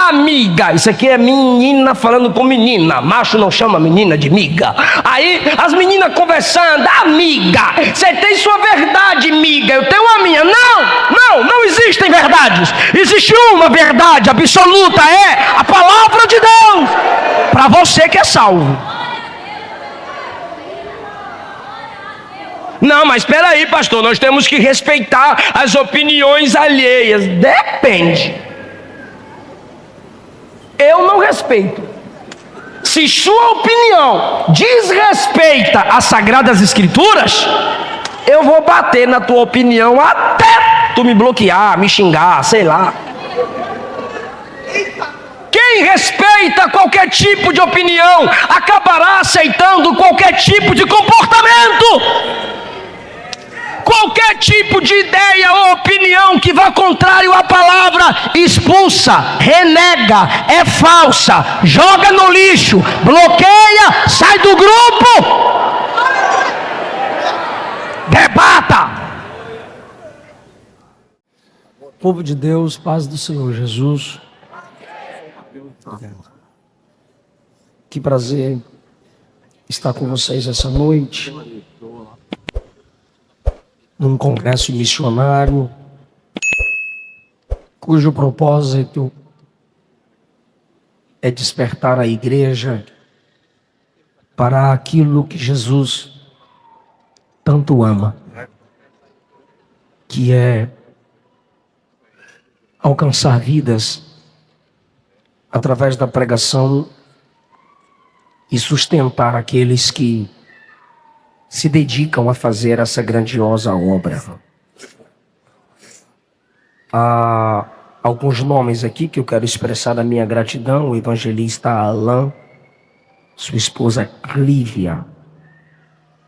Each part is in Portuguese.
amiga. Isso aqui é menina falando com menina. Macho não chama menina de miga. Aí as meninas conversando, amiga, você tem sua verdade, miga, eu tenho a minha. Não existem verdades. Existe uma verdade absoluta, é a palavra de Deus, para você que é salvo. Não, mas espera aí, pastor, nós temos que respeitar as opiniões alheias. Depende. Eu não respeito. Se sua opinião desrespeita as Sagradas Escrituras, eu vou bater na tua opinião até tu me bloquear, me xingar, sei lá. Quem respeita qualquer tipo de opinião acabará aceitando qualquer tipo de comportamento. Qualquer tipo de ideia ou opinião que vá contrário à palavra, expulsa, renega, é falsa, joga no lixo, bloqueia, sai do grupo. Debata. Povo de Deus, paz do Senhor Jesus. Que prazer estar com vocês essa noite, num congresso missionário, cujo propósito é despertar a igreja para aquilo que Jesus tanto ama, que é alcançar vidas através da pregação e sustentar aqueles que se dedicam a fazer essa grandiosa obra. Há alguns nomes aqui que eu quero expressar a minha gratidão: o evangelista Alain, sua esposa Clívia,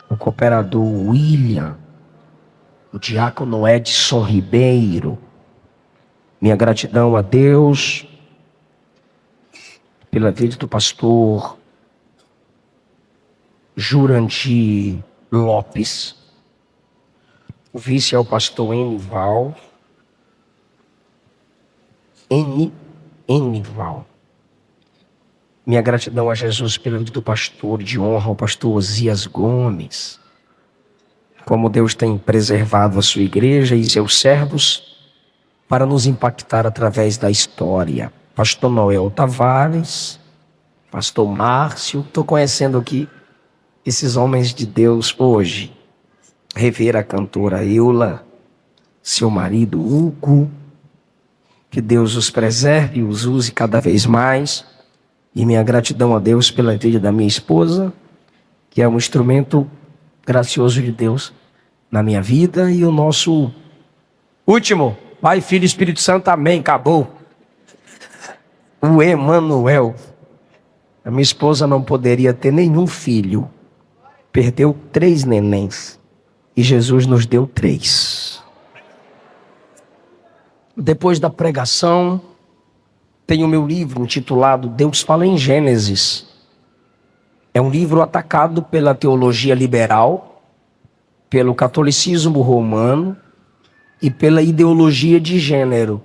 o cooperador William, o diácono Edson Ribeiro. Minha gratidão a Deus pela vida do pastor Jurandir Lopes. O vice é o pastor Enival. Enival. Minha gratidão a Jesus pela vida do pastor de honra, o pastor Osias Gomes. Como Deus tem preservado a sua igreja e seus servos para nos impactar através da história. Pastor Noel Tavares, pastor Márcio, estou conhecendo aqui esses homens de Deus hoje. Rever a cantora Eula, seu marido Hugo, que Deus os preserve e os use cada vez mais. E minha gratidão a Deus pela vida da minha esposa, que é um instrumento gracioso de Deus na minha vida. E o nosso último, Pai, Filho e Espírito Santo, amém, acabou. O Emanuel. A minha esposa não poderia ter nenhum filho. Perdeu 3 nenéns. E Jesus nos deu 3. Depois da pregação, tem o meu livro intitulado Deus Fala em Gênesis. É um livro atacado pela teologia liberal, pelo catolicismo romano e pela ideologia de gênero.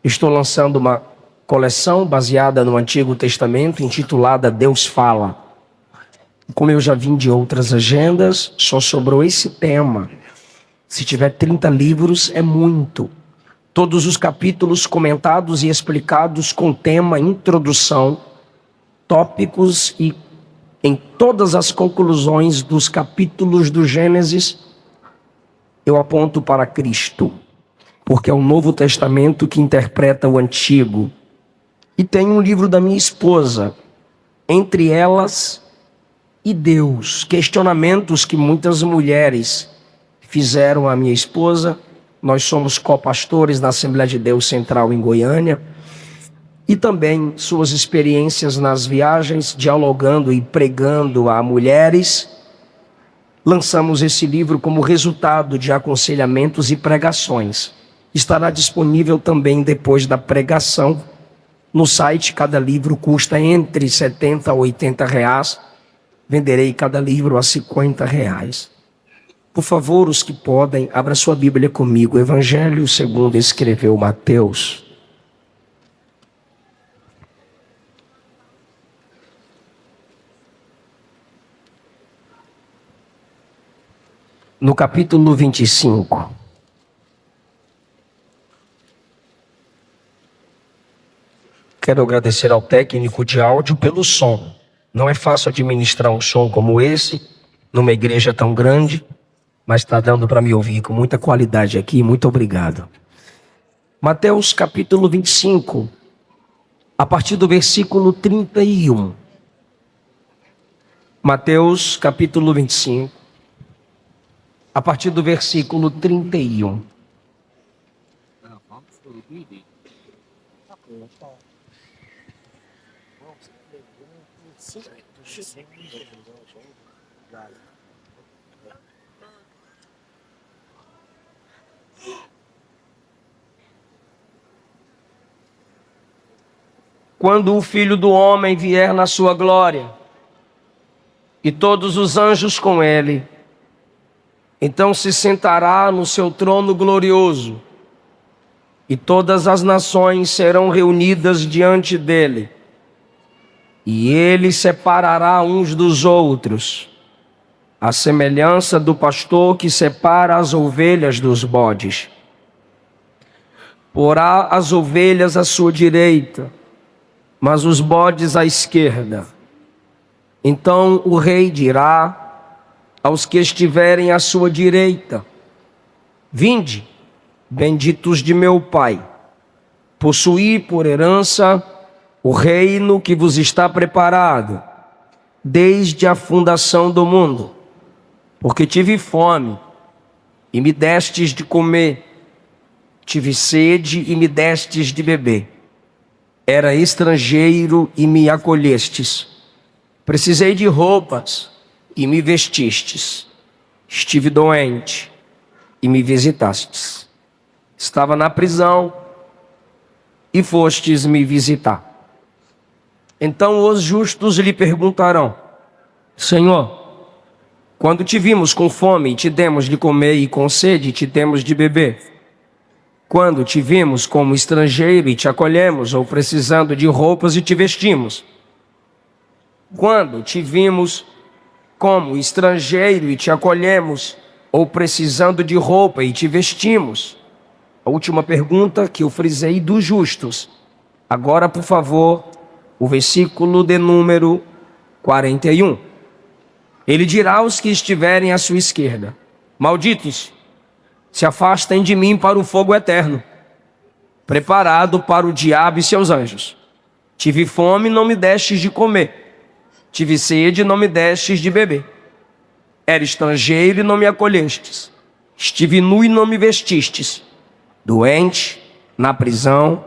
Estou lançando uma coleção baseada no Antigo Testamento, intitulada Deus Fala. Como eu já vim de outras agendas, só sobrou esse tema. Se tiver 30 livros, é muito. Todos os capítulos comentados e explicados com tema, introdução, tópicos e em todas as conclusões dos capítulos do Gênesis, eu aponto para Cristo, porque é o Novo Testamento que interpreta o Antigo. E tem um livro da minha esposa, Entre Elas e Deus, questionamentos que muitas mulheres fizeram à minha esposa. Nós somos copastores na Assembleia de Deus Central em Goiânia, e também suas experiências nas viagens, dialogando e pregando a mulheres. Lançamos esse livro como resultado de aconselhamentos e pregações. Estará disponível também depois da pregação no site. Cada livro custa entre R$70 a R$80. Venderei cada livro a R$50. Por favor, os que podem, abra sua Bíblia comigo. Evangelho segundo escreveu Mateus, no capítulo 25. Quero agradecer ao técnico de áudio pelo som. Não é fácil administrar um som como esse, numa igreja tão grande, mas está dando para me ouvir com muita qualidade aqui. Muito obrigado. Mateus capítulo 25, a partir do versículo 31. Mateus capítulo 25, a partir do versículo 31. Quando o Filho do Homem vier na sua glória, e todos os anjos com ele, então se sentará no seu trono glorioso, e todas as nações serão reunidas diante dele, e ele separará uns dos outros, à semelhança do pastor que separa as ovelhas dos bodes. Porá as ovelhas à sua direita, mas os bodes à esquerda. Então o rei dirá aos que estiverem à sua direita: vinde, benditos de meu Pai, possuí por herança o reino que vos está preparado desde a fundação do mundo. Porque tive fome e me destes de comer, tive sede e me destes de beber. Era estrangeiro e me acolhestes. Precisei de roupas e me vestistes. Estive doente e me visitastes. Estava na prisão e fostes me visitar. Então os justos lhe perguntarão: Senhor, quando te vimos com fome, te demos de comer, e com sede, te demos de beber? Quando te vimos como estrangeiro e te acolhemos, ou precisando de roupas e te vestimos? Quando te vimos como estrangeiro e te acolhemos, ou precisando de roupa e te vestimos? A última pergunta que eu frisei dos justos. Agora, por favor, o versículo de número 41. Ele dirá aos que estiverem à sua esquerda: malditos, se afastem de mim para o fogo eterno, preparado para o diabo e seus anjos. Tive fome e não me destes de comer, tive sede e não me destes de beber. Era estrangeiro e não me acolhestes, estive nu e não me vestistes, doente, na prisão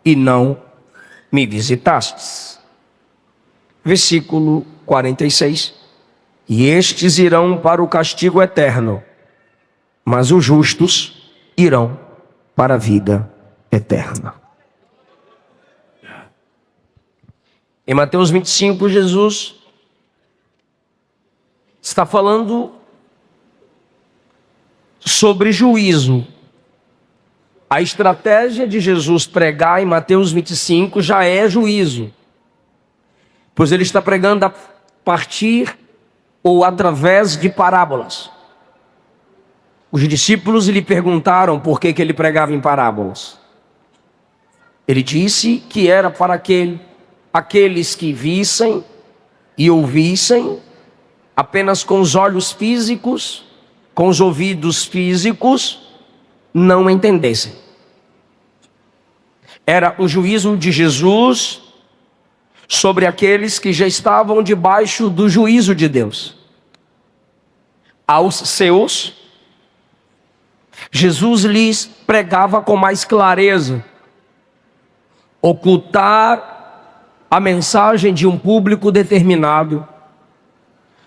e não me visitastes. Versículo 46. E estes irão para o castigo eterno, mas os justos irão para a vida eterna. Em Mateus 25, Jesus está falando sobre juízo. A estratégia de Jesus pregar em Mateus 25 já é juízo, pois ele está pregando a partir ou através de parábolas. Os discípulos lhe perguntaram por que ele pregava em parábolas. Ele disse que era para aqueles que vissem e ouvissem apenas com os olhos físicos, com os ouvidos físicos, não entendessem. Era o juízo de Jesus sobre aqueles que já estavam debaixo do juízo de Deus. Aos seus, Jesus lhes pregava com mais clareza. Ocultar a mensagem de um público determinado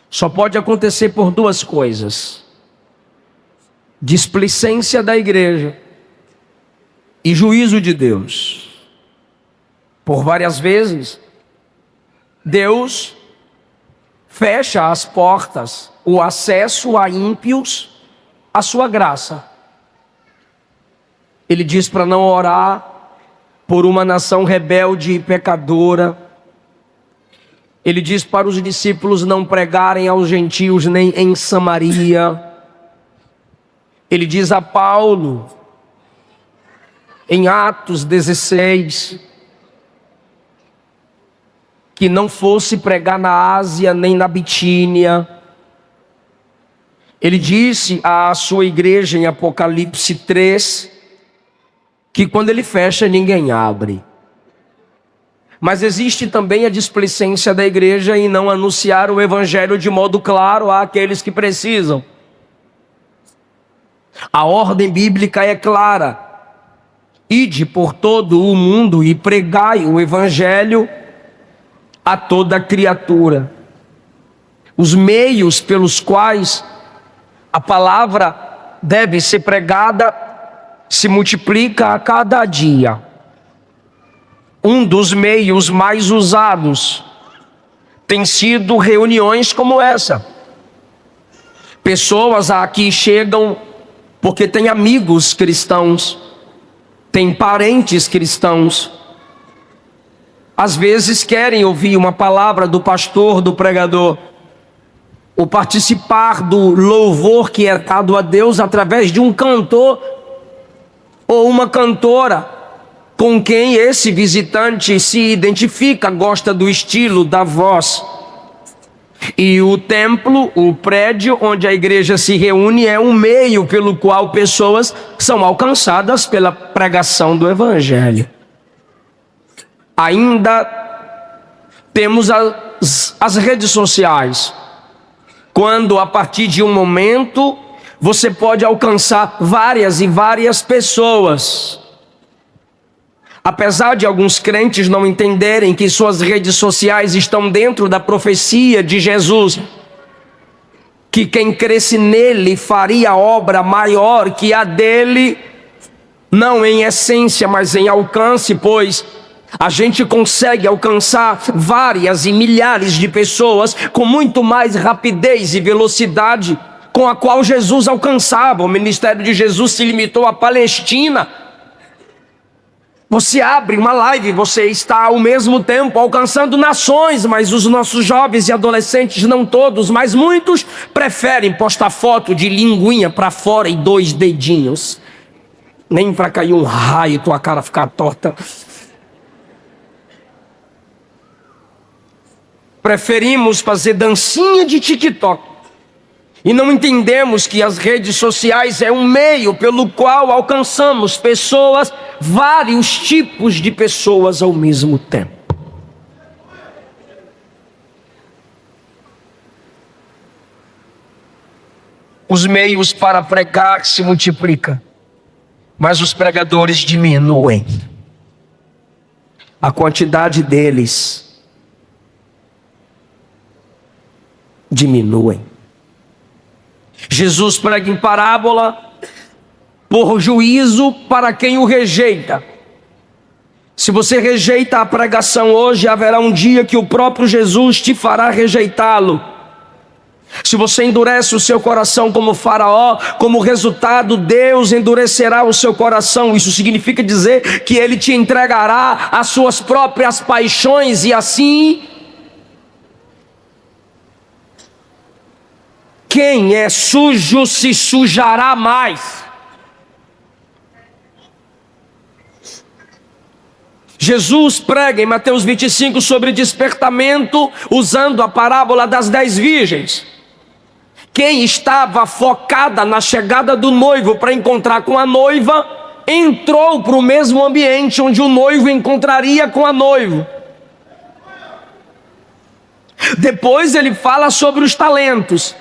só pode acontecer por duas coisas: displicência da igreja e juízo de Deus. Por várias vezes, Deus fecha as portas, o acesso a ímpios, a sua graça. Ele diz para não orar por uma nação rebelde e pecadora. Ele diz para os discípulos não pregarem aos gentios nem em Samaria. Ele diz a Paulo, em Atos 16, que não fosse pregar na Ásia nem na Bitínia. Ele disse à sua igreja em Apocalipse 3, que quando ele fecha, ninguém abre. Mas existe também a displicência da igreja em não anunciar o evangelho de modo claro àqueles que precisam. A ordem bíblica é clara: ide por todo o mundo e pregai o evangelho a toda criatura. Os meios pelos quais a palavra deve ser pregada se multiplica a cada dia. Um dos meios mais usados tem sido reuniões como essa. Pessoas aqui chegam porque têm amigos cristãos, têm parentes cristãos. Às vezes querem ouvir uma palavra do pastor, do pregador, ou participar do louvor que é dado a Deus através de um cantor ou uma cantora com quem esse visitante se identifica, gosta do estilo, da voz. E o templo, o prédio onde a igreja se reúne, é um meio pelo qual pessoas são alcançadas pela pregação do evangelho. Ainda temos as redes sociais, quando a partir de um momento você pode alcançar várias e várias pessoas. Apesar de alguns crentes não entenderem que suas redes sociais estão dentro da profecia de Jesus, que quem cresce nele faria obra maior que a dele, não em essência, mas em alcance, pois a gente consegue alcançar várias e milhares de pessoas com muito mais rapidez e velocidade com a qual Jesus alcançava. O ministério de Jesus se limitou à Palestina. Você abre uma live, você está ao mesmo tempo alcançando nações, mas os nossos jovens e adolescentes, não todos, mas muitos, preferem postar foto de linguinha para fora e 2 dedinhos. Nem para cair um raio e tua cara ficar torta. Preferimos fazer dancinha de TikTok. E não entendemos que as redes sociais é um meio pelo qual alcançamos pessoas, vários tipos de pessoas ao mesmo tempo. Os meios para pregar se multiplicam, mas os pregadores diminuem. A quantidade deles diminuem. Jesus prega em parábola por juízo para quem o rejeita. Se você rejeita a pregação hoje, haverá um dia que o próprio Jesus te fará rejeitá-lo. Se você endurece o seu coração como Faraó, como resultado, Deus endurecerá o seu coração. Isso significa dizer que Ele te entregará às suas próprias paixões e assim... Quem é sujo se sujará mais. Jesus prega em Mateus 25 sobre despertamento, usando a parábola das 10 virgens. Quem estava focada na chegada do noivo para encontrar com a noiva, entrou para o mesmo ambiente onde o noivo encontraria com a noiva. Depois ele fala sobre os talentos.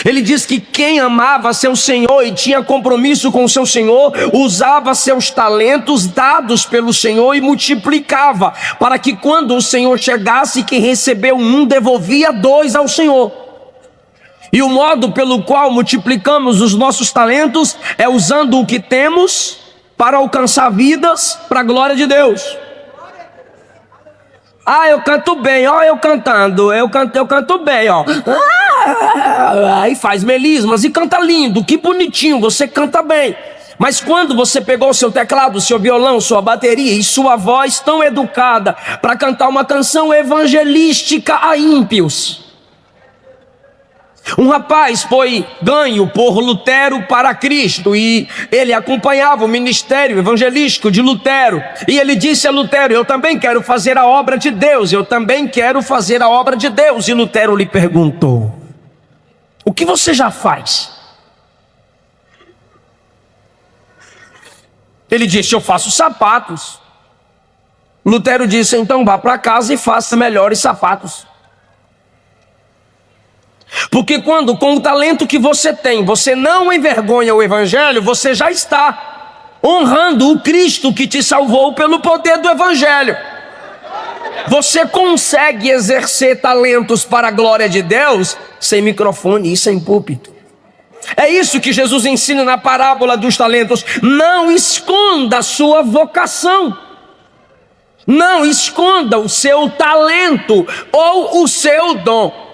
Ele diz que quem amava seu Senhor e tinha compromisso com seu Senhor, usava seus talentos dados pelo Senhor e multiplicava, para que quando o Senhor chegasse, quem recebeu 1 devolvia 2 ao Senhor. E o modo pelo qual multiplicamos os nossos talentos é usando o que temos para alcançar vidas para a glória de Deus. Ah, eu canto bem, ó, eu cantando, eu canto bem, ó. Aí faz melismas e canta lindo, que bonitinho, você canta bem. Mas quando você pegou o seu teclado, o seu violão, sua bateria e sua voz tão educada para cantar uma canção evangelística a ímpios, Um rapaz foi ganho por Lutero para Cristo e ele acompanhava o ministério evangelístico de Lutero. E ele disse a Lutero: eu também quero fazer a obra de Deus, eu também quero fazer a obra de Deus. E Lutero lhe perguntou: o que você já faz? Ele disse: eu faço sapatos. Lutero disse: então vá para casa e faça melhores sapatos. Porque quando com o talento que você tem, você não envergonha o evangelho, você já está honrando o Cristo que te salvou pelo poder do evangelho. Você consegue exercer talentos para a glória de Deus sem microfone e sem púlpito. É isso que Jesus ensina na parábola dos talentos. Não esconda a sua vocação. Não esconda o seu talento ou o seu dom.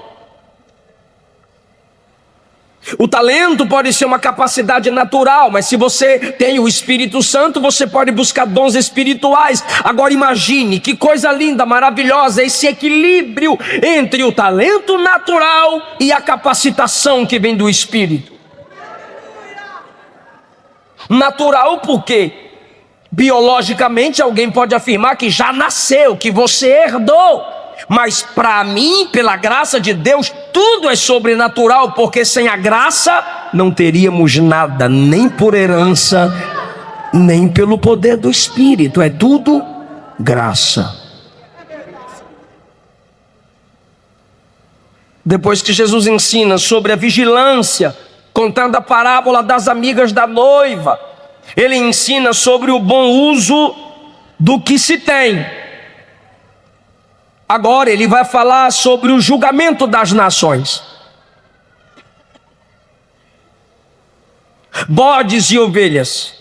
O talento pode ser uma capacidade natural, mas se você tem o Espírito Santo, você pode buscar dons espirituais. Agora imagine que coisa linda, maravilhosa, esse equilíbrio entre o talento natural e a capacitação que vem do Espírito. Natural porque biologicamente alguém pode afirmar que já nasceu, que você herdou. Mas para mim, pela graça de Deus, tudo é sobrenatural, porque sem a graça não teríamos nada, nem por herança, nem pelo poder do Espírito. É tudo graça. Depois que Jesus ensina sobre a vigilância, contando a parábola das amigas da noiva, ele ensina sobre o bom uso do que se tem. Agora ele vai falar sobre o julgamento das nações. Bodes e ovelhas.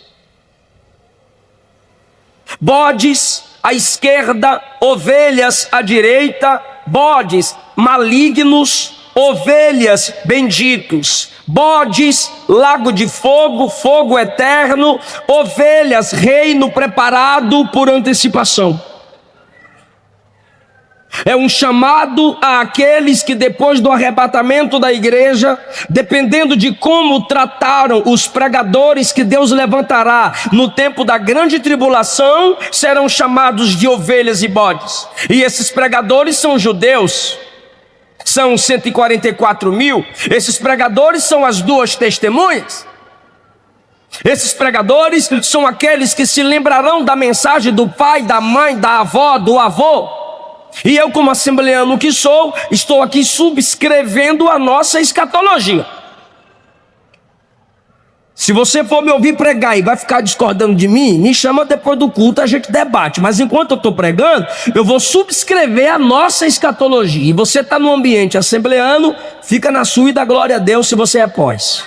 Bodes à esquerda, ovelhas à direita. Bodes malignos, ovelhas benditos. Bodes, lago de fogo, fogo eterno. Ovelhas, reino preparado por antecipação. É um chamado àqueles que depois do arrebatamento da igreja, dependendo de como trataram os pregadores que Deus levantará no tempo da grande tribulação, serão chamados de ovelhas e bodes. E esses pregadores são judeus, são 144 mil. Esses pregadores são as duas testemunhas. Esses pregadores são aqueles que se lembrarão da mensagem do pai, da mãe, da avó, do avô. E eu, como assembleano que sou, estou aqui subscrevendo a nossa escatologia. Se você for me ouvir pregar e vai ficar discordando de mim, me chama depois do culto, a gente debate. Mas enquanto eu estou pregando, eu vou subscrever a nossa escatologia. E você está no ambiente assembleano, fica na sua e dá glória a Deus se você é pós.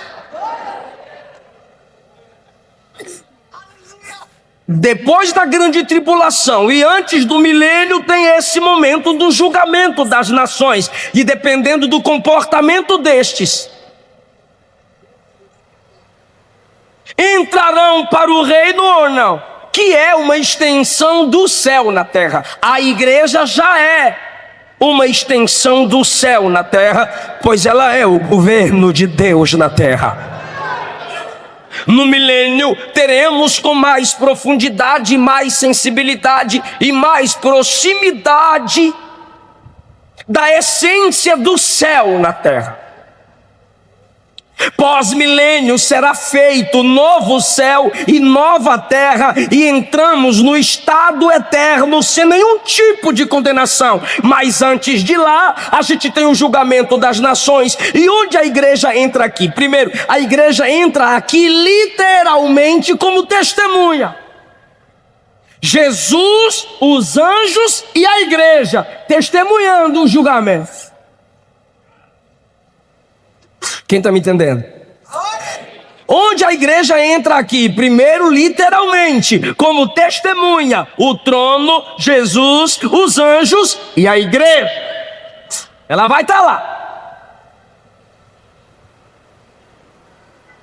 Depois da grande tribulação e antes do milênio tem esse momento do julgamento das nações. E dependendo do comportamento destes, entrarão para o reino ou não, que é uma extensão do céu na terra. A igreja já é uma extensão do céu na terra, pois ela é o governo de Deus na terra. No milênio teremos com mais profundidade, mais sensibilidade e mais proximidade da essência do céu na terra. Pós-milênio será feito novo céu e nova terra, e entramos no estado eterno sem nenhum tipo de condenação. Mas antes de lá, a gente tem o julgamento das nações. E onde a igreja entra aqui? Primeiro, a igreja entra aqui literalmente como testemunha. Jesus, os anjos e a igreja testemunhando o julgamento. Quem está me entendendo? Onde a igreja entra aqui? Primeiro, literalmente, como testemunha, o trono, Jesus, os anjos e a igreja. Ela vai estar lá.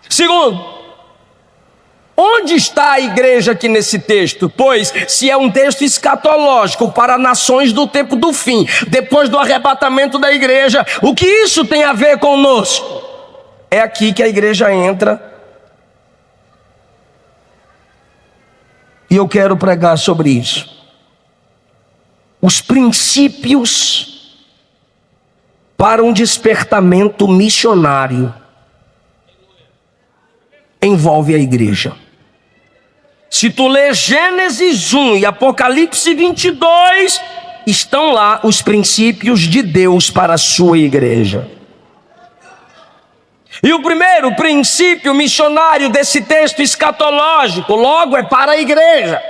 Segundo, Onde está a igreja aqui nesse texto? Pois, se é um texto escatológico para nações do tempo do fim, depois do arrebatamento da igreja, o que isso tem a ver conosco? É aqui que a igreja entra. E eu quero pregar sobre isso. Os princípios para um despertamento missionário envolve a igreja. Se tu ler Gênesis 1 e Apocalipse 22, estão lá os princípios de Deus para a sua igreja. E o primeiro princípio missionário desse texto escatológico, logo é para a igreja,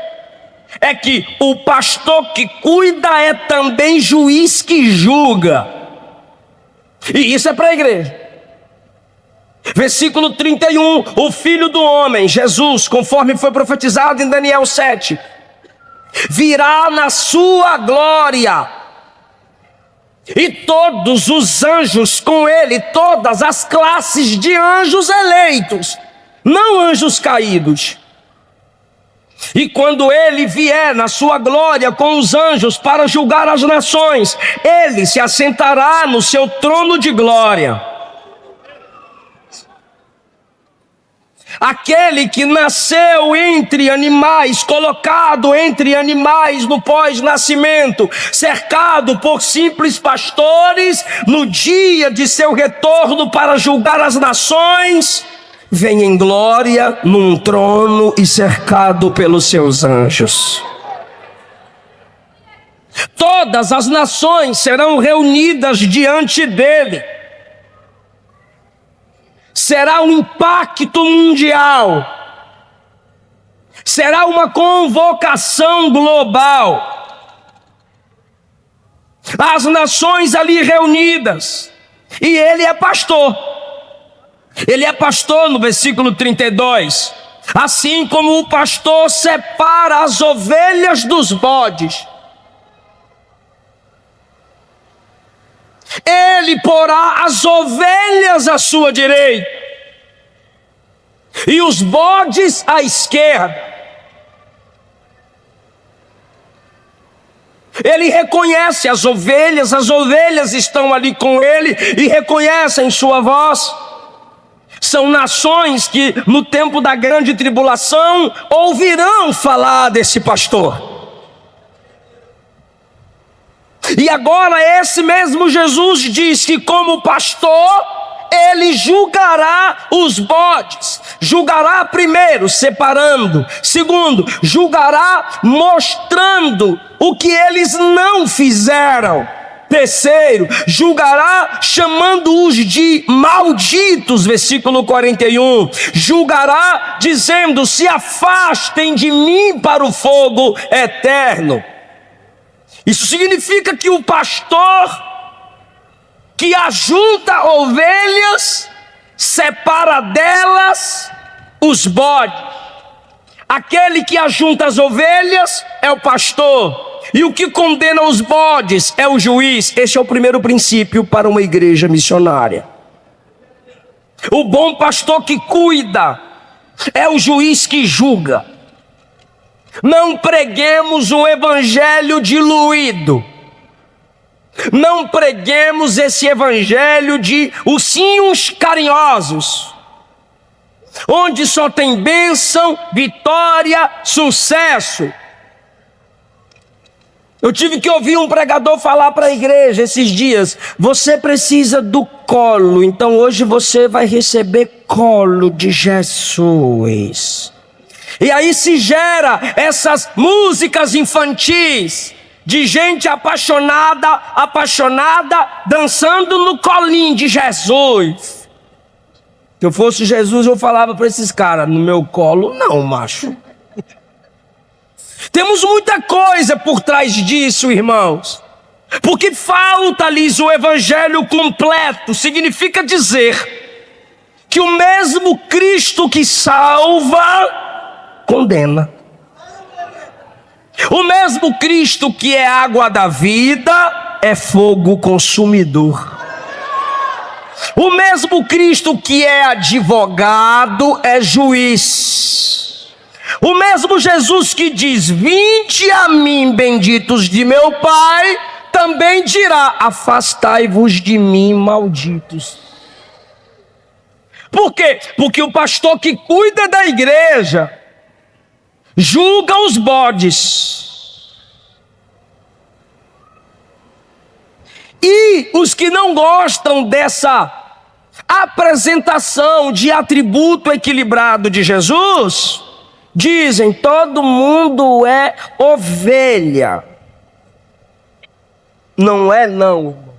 é que o pastor que cuida é também juiz que julga. E isso é para a igreja. Versículo 31, o Filho do Homem, Jesus, conforme foi profetizado em Daniel 7, virá na sua glória, e todos os anjos com ele, todas as classes de anjos eleitos, não anjos caídos. E quando ele vier na sua glória com os anjos para julgar as nações, ele se assentará no seu trono de glória. Aquele que nasceu entre animais, colocado entre animais no pós-nascimento, cercado por simples pastores, no dia de seu retorno para julgar as nações, vem em glória num trono e cercado pelos seus anjos. Todas as nações serão reunidas diante dele. Será um impacto mundial, será uma convocação global. As nações ali reunidas, e ele é pastor. Ele é pastor no versículo 32. Assim como o pastor separa as ovelhas dos bodes, ele porá as ovelhas à sua direita e os bodes à esquerda. Ele reconhece as ovelhas estão ali com ele e reconhecem sua voz. São nações que no tempo da grande tribulação ouvirão falar desse pastor. E agora esse mesmo Jesus diz que como pastor, ele julgará os bodes. Julgará primeiro, separando. Segundo, julgará mostrando o que eles não fizeram. Terceiro, julgará chamando-os de malditos, versículo 41. Julgará dizendo: se afastem de mim para o fogo eterno. Isso significa que o pastor que ajunta ovelhas, separa delas os bodes. Aquele que ajunta as ovelhas é o pastor, e o que condena os bodes é o juiz. Este é o primeiro princípio para uma igreja missionária. O bom pastor que cuida é o juiz que julga. Não preguemos um evangelho diluído. Não preguemos esse evangelho de ursinhos carinhosos, onde só tem bênção, vitória, sucesso. Eu tive que ouvir um pregador falar para a igreja esses dias: você precisa do colo, então hoje você vai receber colo de Jesus. E aí se gera essas músicas infantis de gente apaixonada, dançando no colinho de Jesus. Se eu fosse Jesus, eu falava para esses caras: no meu colo não, macho. Temos muita coisa por trás disso, irmãos, porque falta-lhes o evangelho completo. Significa dizer que o mesmo Cristo que salva condena. O mesmo Cristo que é água da vida é fogo consumidor. O mesmo Cristo que é advogado é juiz. O mesmo Jesus que diz: vinde a mim, benditos de meu Pai, também dirá: afastai-vos de mim, malditos. Por quê? Porque o pastor que cuida da igreja julga os bodes. E os que não gostam dessa apresentação de atributo equilibrado de Jesus, dizem: todo mundo é ovelha. Não é, não.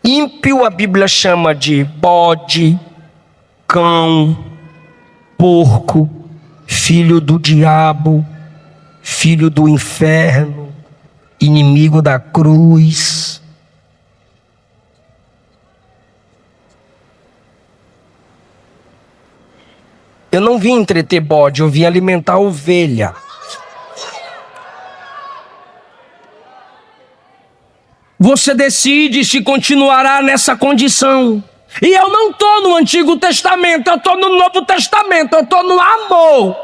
Ímpio a Bíblia chama de bode, cão, porco, filho do diabo, filho do inferno, inimigo da cruz. Eu não vim entreter bode, eu vim alimentar ovelha. Você decide se continuará nessa condição. E eu não estou no Antigo Testamento, eu estou no Novo Testamento, eu estou no amor.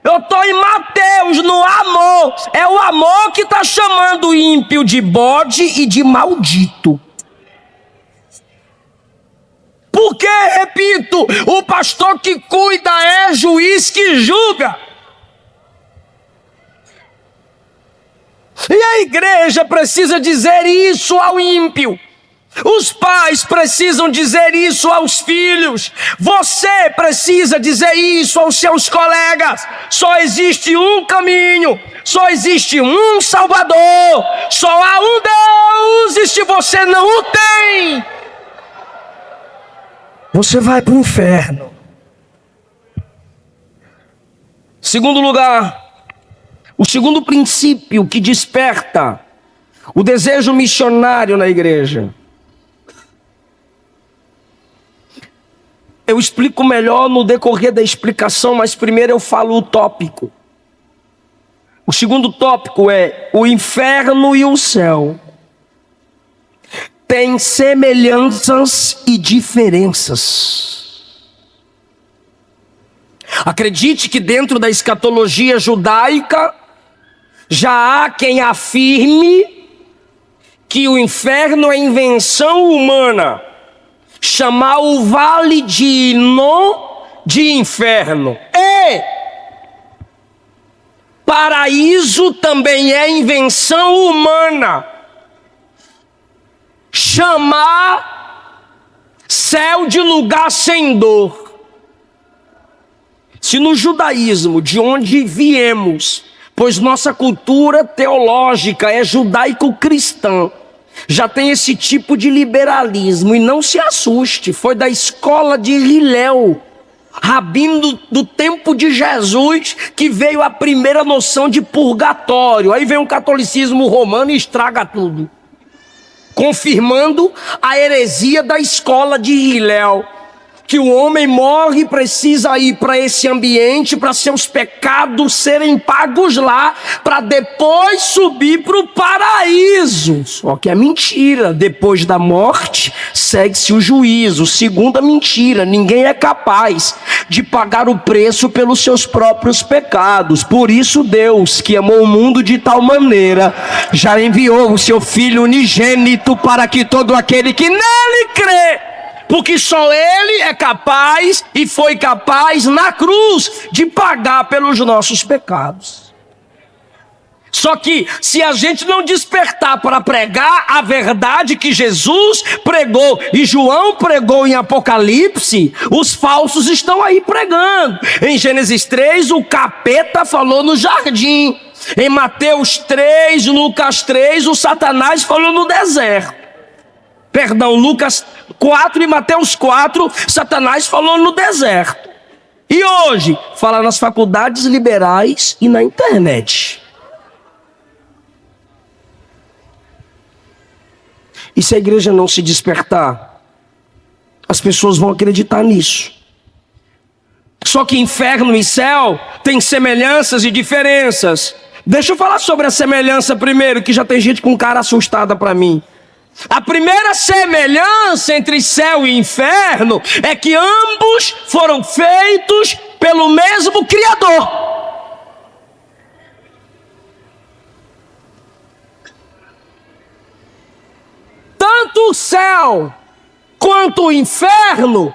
Eu estou em Mateus, no amor. É o amor que está chamando o ímpio de bode e de maldito. Porque, repito, o pastor que cuida é juiz que julga. E a igreja precisa dizer isso ao ímpio. Os pais precisam dizer isso aos filhos. Você precisa dizer isso aos seus colegas. Só existe um caminho. Só existe um Salvador. Só há um Deus. E se você não o tem, você vai para o inferno. Segundo lugar, o segundo princípio que desperta o desejo missionário na igreja. Eu explico melhor no decorrer da explicação, mas primeiro eu falo o tópico. O segundo tópico é: o inferno e o céu têm semelhanças e diferenças. Acredite que dentro da escatologia judaica já há quem afirme que o inferno é invenção humana, chamar o vale de Inom de inferno. E paraíso também é invenção humana, chamar céu de lugar sem dor. Se no judaísmo, de onde viemos, pois nossa cultura teológica é judaico-cristã, já tem esse tipo de liberalismo, e não se assuste, foi da escola de Hillel, rabino do tempo de Jesus, que veio a primeira noção de purgatório. Aí vem o catolicismo romano e estraga tudo, confirmando a heresia da escola de Hillel, que o homem morre e precisa ir para esse ambiente para seus pecados serem pagos lá, para depois subir para o paraíso. Só que é mentira. Depois da morte segue-se o juízo. Segunda mentira: ninguém é capaz de pagar o preço pelos seus próprios pecados. Por isso Deus, que amou o mundo de tal maneira, já enviou o seu Filho unigênito, para que todo aquele que nele crê, porque só Ele é capaz e foi capaz na cruz de pagar pelos nossos pecados. Só que se a gente não despertar para pregar a verdade que Jesus pregou e João pregou em Apocalipse, os falsos estão aí pregando. Em Gênesis 3, o capeta falou no jardim. Em Mateus 3, Lucas 3, o Satanás falou no deserto. Perdão, Lucas 4 e Mateus 4, Satanás falou no deserto. E hoje, fala nas faculdades liberais e na internet. E se a igreja não se despertar, as pessoas vão acreditar nisso. Só que inferno e céu têm semelhanças e diferenças. Deixa eu falar sobre a semelhança primeiro, que já tem gente com cara assustada para mim. A primeira semelhança entre céu e inferno é que ambos foram feitos pelo mesmo Criador. Tanto o céu quanto o inferno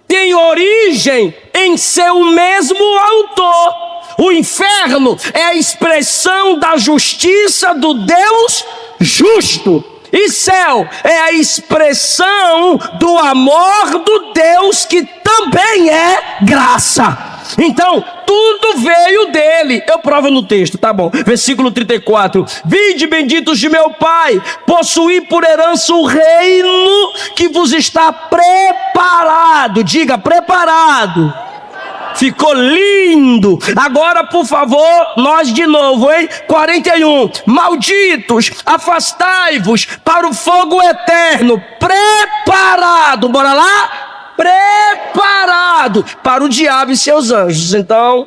têm origem em seu mesmo autor. O inferno é a expressão da justiça do Deus justo. E céu é a expressão do amor do Deus que também é graça. Então, tudo veio dele. Eu provo no texto, tá bom. Versículo 34. Vinde, benditos de meu Pai, possuí por herança o reino que vos está preparado. Diga, preparado. Ficou lindo. Agora, por favor, nós de novo, hein? 41. Malditos, afastai-vos para o fogo eterno, preparado. Bora lá? Preparado para o diabo e seus anjos. Então,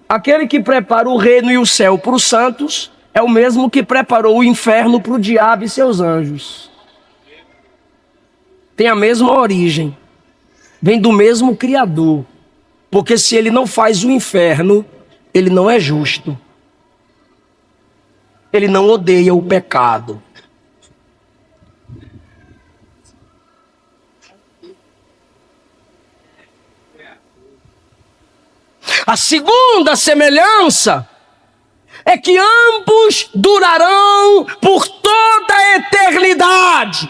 aquele que prepara o reino e o céu para os santos é o mesmo que preparou o inferno para o diabo e seus anjos. Tem a mesma origem. Vem do mesmo Criador. Porque se ele não faz o inferno, ele não é justo. Ele não odeia o pecado. A segunda semelhança é que ambos durarão por toda a eternidade.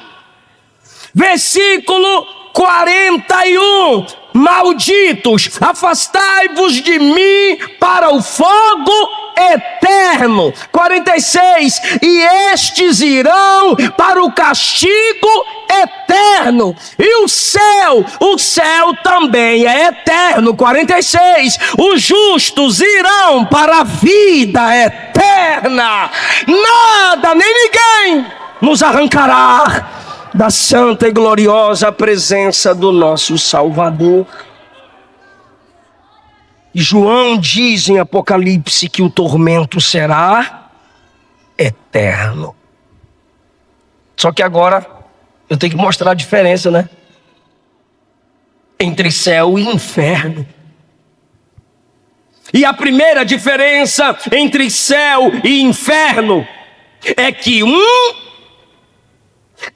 Versículo 41. Malditos, afastai-vos de mim para o fogo eterno. 46. E estes irão para o castigo eterno. E o céu também é eterno. 46. Os justos irão para a vida eterna. Nada nem ninguém nos arrancará da santa e gloriosa presença do nosso Salvador. E João diz em Apocalipse que o tormento será eterno. Só que agora eu tenho que mostrar a diferença, né? Entre céu e inferno. E a primeira diferença entre céu e inferno é que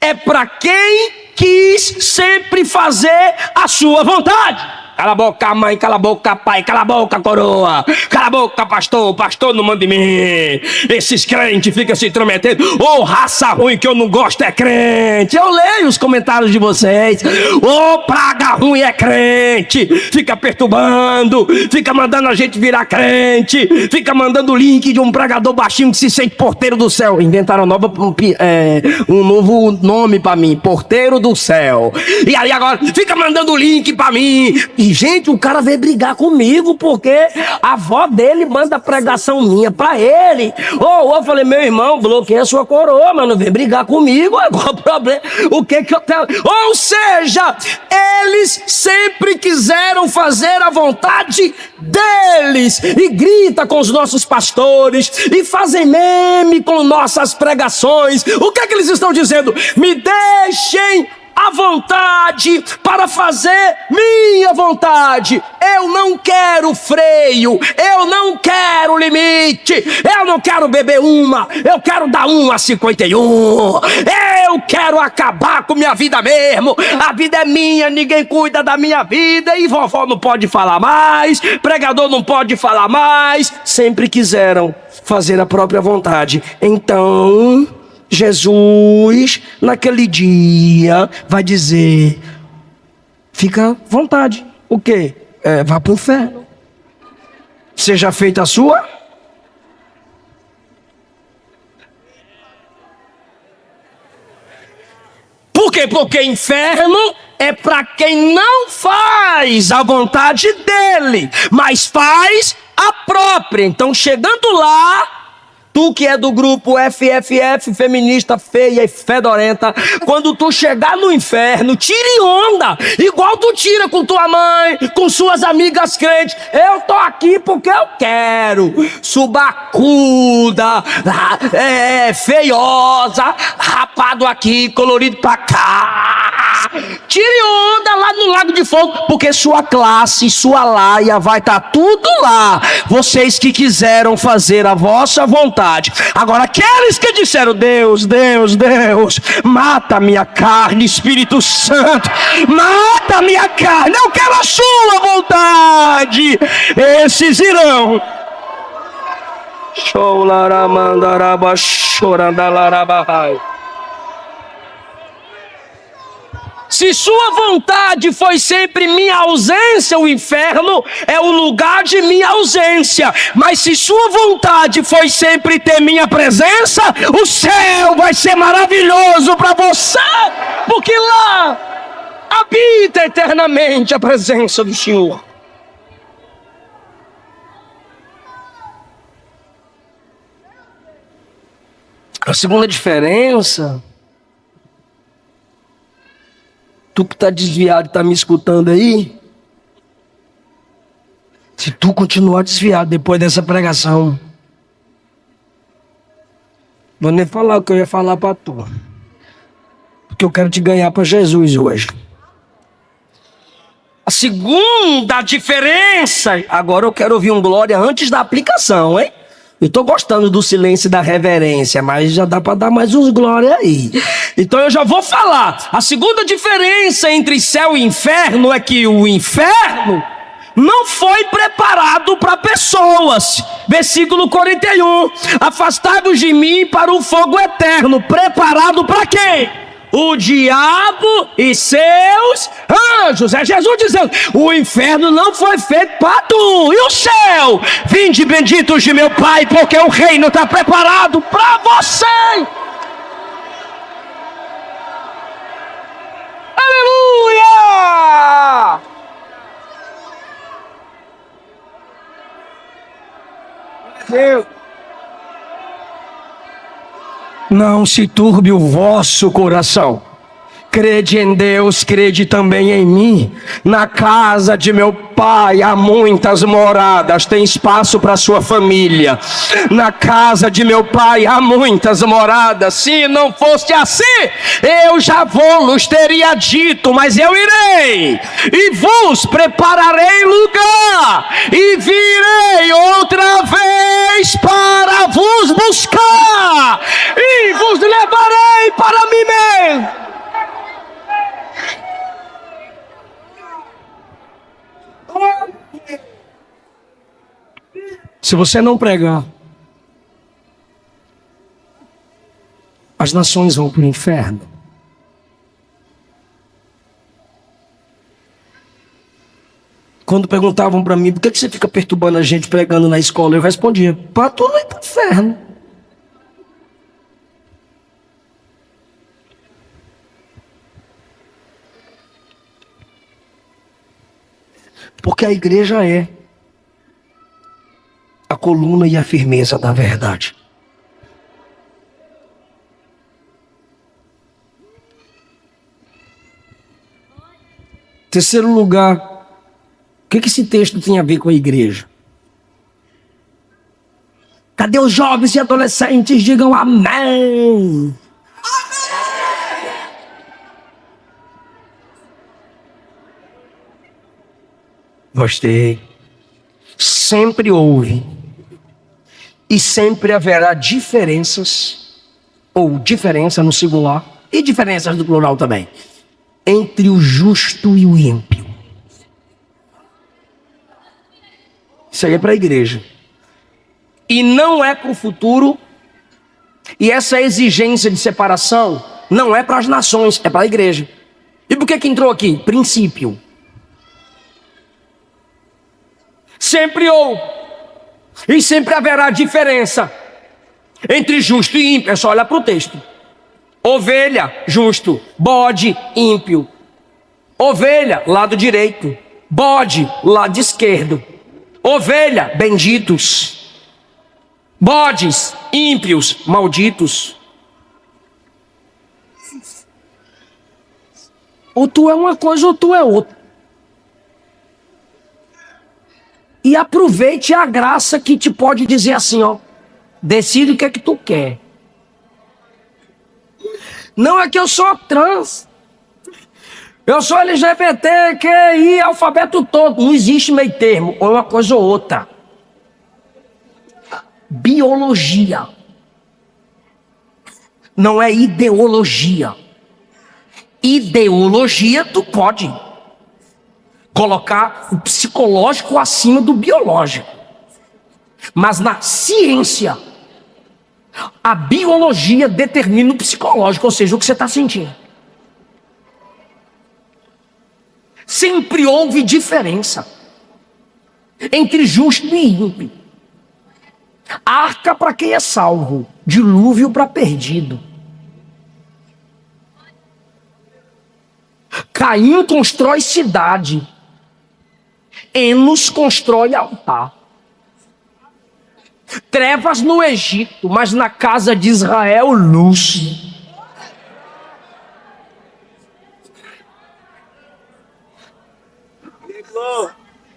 é para quem quis sempre fazer a sua vontade. Cala a boca, mãe, cala a boca, pai, cala a boca, coroa, cala a boca, pastor, pastor não manda em mim. Esses crentes ficam se intrometendo. Ô, raça ruim que eu não gosto é crente. Eu leio os comentários de vocês. Ô, praga ruim é crente. Fica perturbando, fica mandando a gente virar crente, fica mandando o link de um pregador baixinho que se sente porteiro do céu. Inventaram um novo nome pra mim, porteiro do céu. E aí agora fica mandando o link pra mim. E, gente, o cara veio brigar comigo porque a avó dele manda pregação minha pra ele. Eu falei, meu irmão, bloqueia a sua coroa, mas não vem brigar comigo. Qual o problema? O que eu tenho? Ou seja, eles sempre quiseram fazer a vontade deles. E grita com os nossos pastores. E fazem meme com nossas pregações. O que eles estão dizendo? Me deixem à vontade para fazer minha vontade. Eu não quero freio, eu não quero limite, eu não quero beber eu quero dar 1 a 51. Eu quero acabar com minha vida mesmo. A vida é minha, ninguém cuida da minha vida. E vovó não pode falar mais, pregador não pode falar mais. Sempre quiseram fazer a própria vontade. Então Jesus, naquele dia, vai dizer: fica à vontade. O quê? Vá para o inferno. Seja feita a sua. Por quê? Porque inferno é para quem não faz a vontade dele, mas faz a própria. Então, chegando lá, Tu que é do grupo FFF, feminista, feia e fedorenta, quando tu chegar no inferno, tire onda, igual tu tira com tua mãe, com suas amigas crentes. Eu tô aqui porque eu quero. Subacuda, feiosa, rapado aqui, colorido pra cá. Tire onda lá no Lago de Fogo, porque sua classe, sua laia vai estar tudo lá. Vocês que quiseram fazer a vossa vontade. Agora, aqueles que disseram: Deus, Deus, Deus, mata minha carne, Espírito Santo, mata minha carne, eu quero a sua vontade. Esses irão. Se sua vontade foi sempre minha ausência, o inferno é o lugar de minha ausência. Mas se sua vontade foi sempre ter minha presença, o céu vai ser maravilhoso para você, porque lá habita eternamente a presença do Senhor. A segunda diferença, tu que está desviado e está me escutando aí, se tu continuar desviado depois dessa pregação, vou nem falar o que eu ia falar para tu, porque eu quero te ganhar para Jesus hoje. A segunda diferença, agora eu quero ouvir um glória antes da aplicação, hein? Eu tô gostando do silêncio e da reverência, mas já dá para dar mais uns glória aí. Então eu já vou falar. A segunda diferença entre céu e inferno é que o inferno não foi preparado para pessoas. Versículo 41. Afastai-vos de mim para o fogo eterno. Preparado para quem? O diabo e seus anjos. É Jesus dizendo: o inferno não foi feito para tu. E o céu? Vinde benditos de meu Pai, porque o reino está preparado para você. Aleluia! Deus. Não se turbe o vosso coração. Crede em Deus, crede também em mim. Na casa de meu Pai há muitas moradas, tem espaço para sua família. Na casa de meu Pai há muitas moradas. Se não fosse assim, eu já vos teria dito, mas eu irei e vos prepararei lugar, e virei outra vez para vos buscar, e vos levarei para mim mesmo. Se você não pregar, as nações vão para o inferno. Quando perguntavam para mim: por que você fica perturbando a gente pregando na escola? Eu respondia: para tu não ir para o inferno. Porque a igreja é a coluna e a firmeza da verdade. Terceiro lugar, o que esse texto tem a ver com a igreja? Cadê os jovens e adolescentes? Digam amém. Gostei. Sempre houve e sempre haverá diferenças, ou diferença no singular e diferenças no plural também, entre o justo e o ímpio. Isso aí é para a igreja. E não é para o futuro. E essa exigência de separação não é para as nações, é para a igreja. E por que entrou aqui? Princípio. Sempre houve e sempre haverá diferença entre justo e ímpio. É só olhar para o texto. Ovelha, justo. Bode, ímpio. Ovelha, lado direito. Bode, lado esquerdo. Ovelha, benditos. Bodes, ímpios, malditos. Ou tu é uma coisa ou tu é outra. E aproveite a graça que te pode dizer assim, ó. Decide o que é que tu quer. Não é que eu sou trans. Eu sou LGBT, QI, alfabeto todo. Não existe meio termo. Ou uma coisa ou outra. Biologia. Não é ideologia. Ideologia tu pode colocar o psicológico acima do biológico. Mas na ciência, a biologia determina o psicológico, ou seja, o que você está sentindo. Sempre houve diferença entre justo e ímpio. Arca para quem é salvo, dilúvio para perdido. Caim constrói cidade, Enos constrói altar. Trevas no Egito, mas na casa de Israel, luz.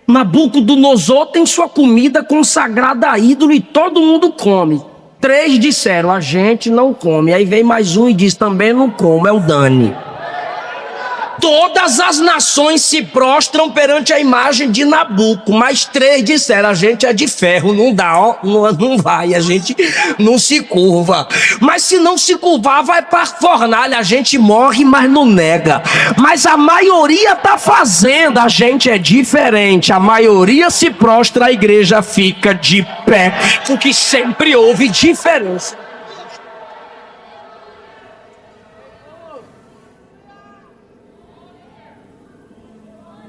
Nabucodonosor tem sua comida consagrada a ídolo e todo mundo come. 3 disseram, a gente não come. Aí vem mais um e diz, também não como, é o Dani. Todas as nações se prostram perante a imagem de Nabuco, mas 3 disseram, a gente é de ferro, não dá, ó, não vai, a gente não se curva. Mas se não se curvar, vai para a fornalha, a gente morre, mas não nega. Mas a maioria tá fazendo, a gente é diferente, a maioria se prostra, a igreja fica de pé, porque sempre houve diferença.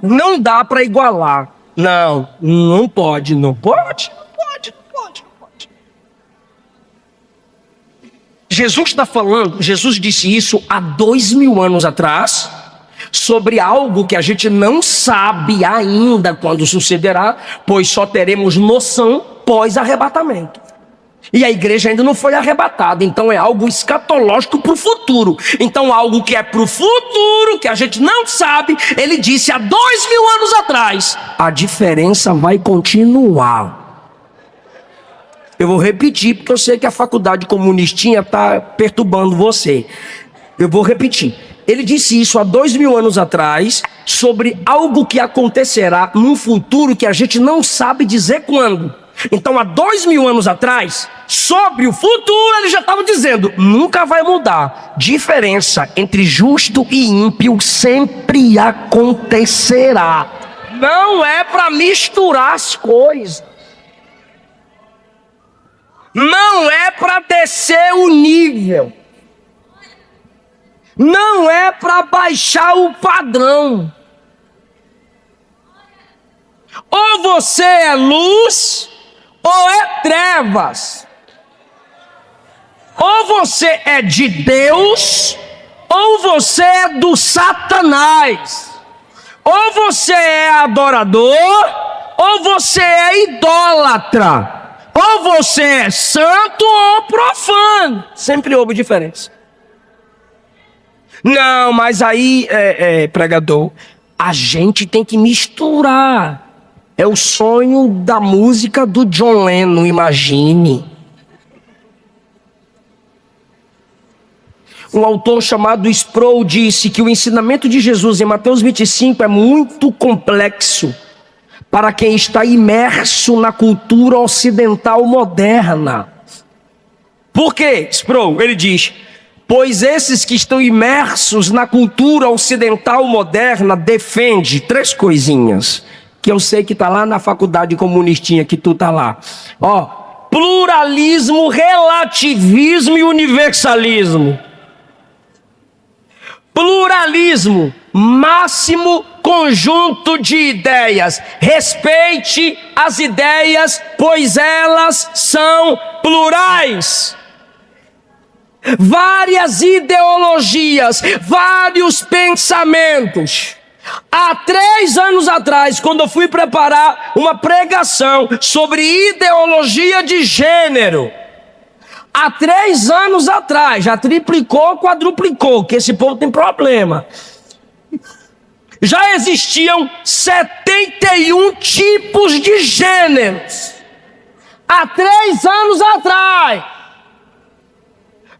Não dá para igualar. Não pode. Jesus está falando, Jesus disse isso há 2000 anos atrás, sobre algo que a gente não sabe ainda quando sucederá, pois só teremos noção pós-arrebatamento. E a igreja ainda não foi arrebatada, então é algo escatológico para o futuro. Então algo que é para o futuro, que a gente não sabe, ele disse há 2000 anos atrás, a diferença vai continuar. Eu vou repetir, porque eu sei que a faculdade comunistinha está perturbando você. Eu vou repetir. Ele disse isso há 2000 anos atrás, sobre algo que acontecerá num futuro que a gente não sabe dizer quando. Então há 2000 anos atrás, sobre o futuro, ele já estava dizendo, nunca vai mudar. Diferença entre justo e ímpio sempre acontecerá. Não é para misturar as coisas. Não é para descer o nível. Não é para baixar o padrão. Ou você é luz, ou é trevas. Ou você é de Deus, ou você é do Satanás. Ou você é adorador, ou você é idólatra. Ou você é santo ou profano. Sempre houve diferença. Não, mas aí, pregador, a gente tem que misturar. É o sonho da música do John Lennon, imagine. Um autor chamado Sproul disse que o ensinamento de Jesus em Mateus 25 é muito complexo para quem está imerso na cultura ocidental moderna. Por quê, Sproul? Ele diz, pois esses que estão imersos na cultura ocidental moderna defendem 3 coisinhas, que eu sei que está lá na faculdade comunistinha, que tu está lá. Ó, pluralismo, relativismo e universalismo. Pluralismo, máximo conjunto de ideias. Respeite as ideias, pois elas são plurais. Várias ideologias, vários pensamentos. Há 3 anos atrás, quando eu fui preparar uma pregação sobre ideologia de gênero, há 3 anos atrás, já triplicou, quadruplicou, que esse povo tem problema. Já existiam 71 tipos de gêneros. Há 3 anos atrás.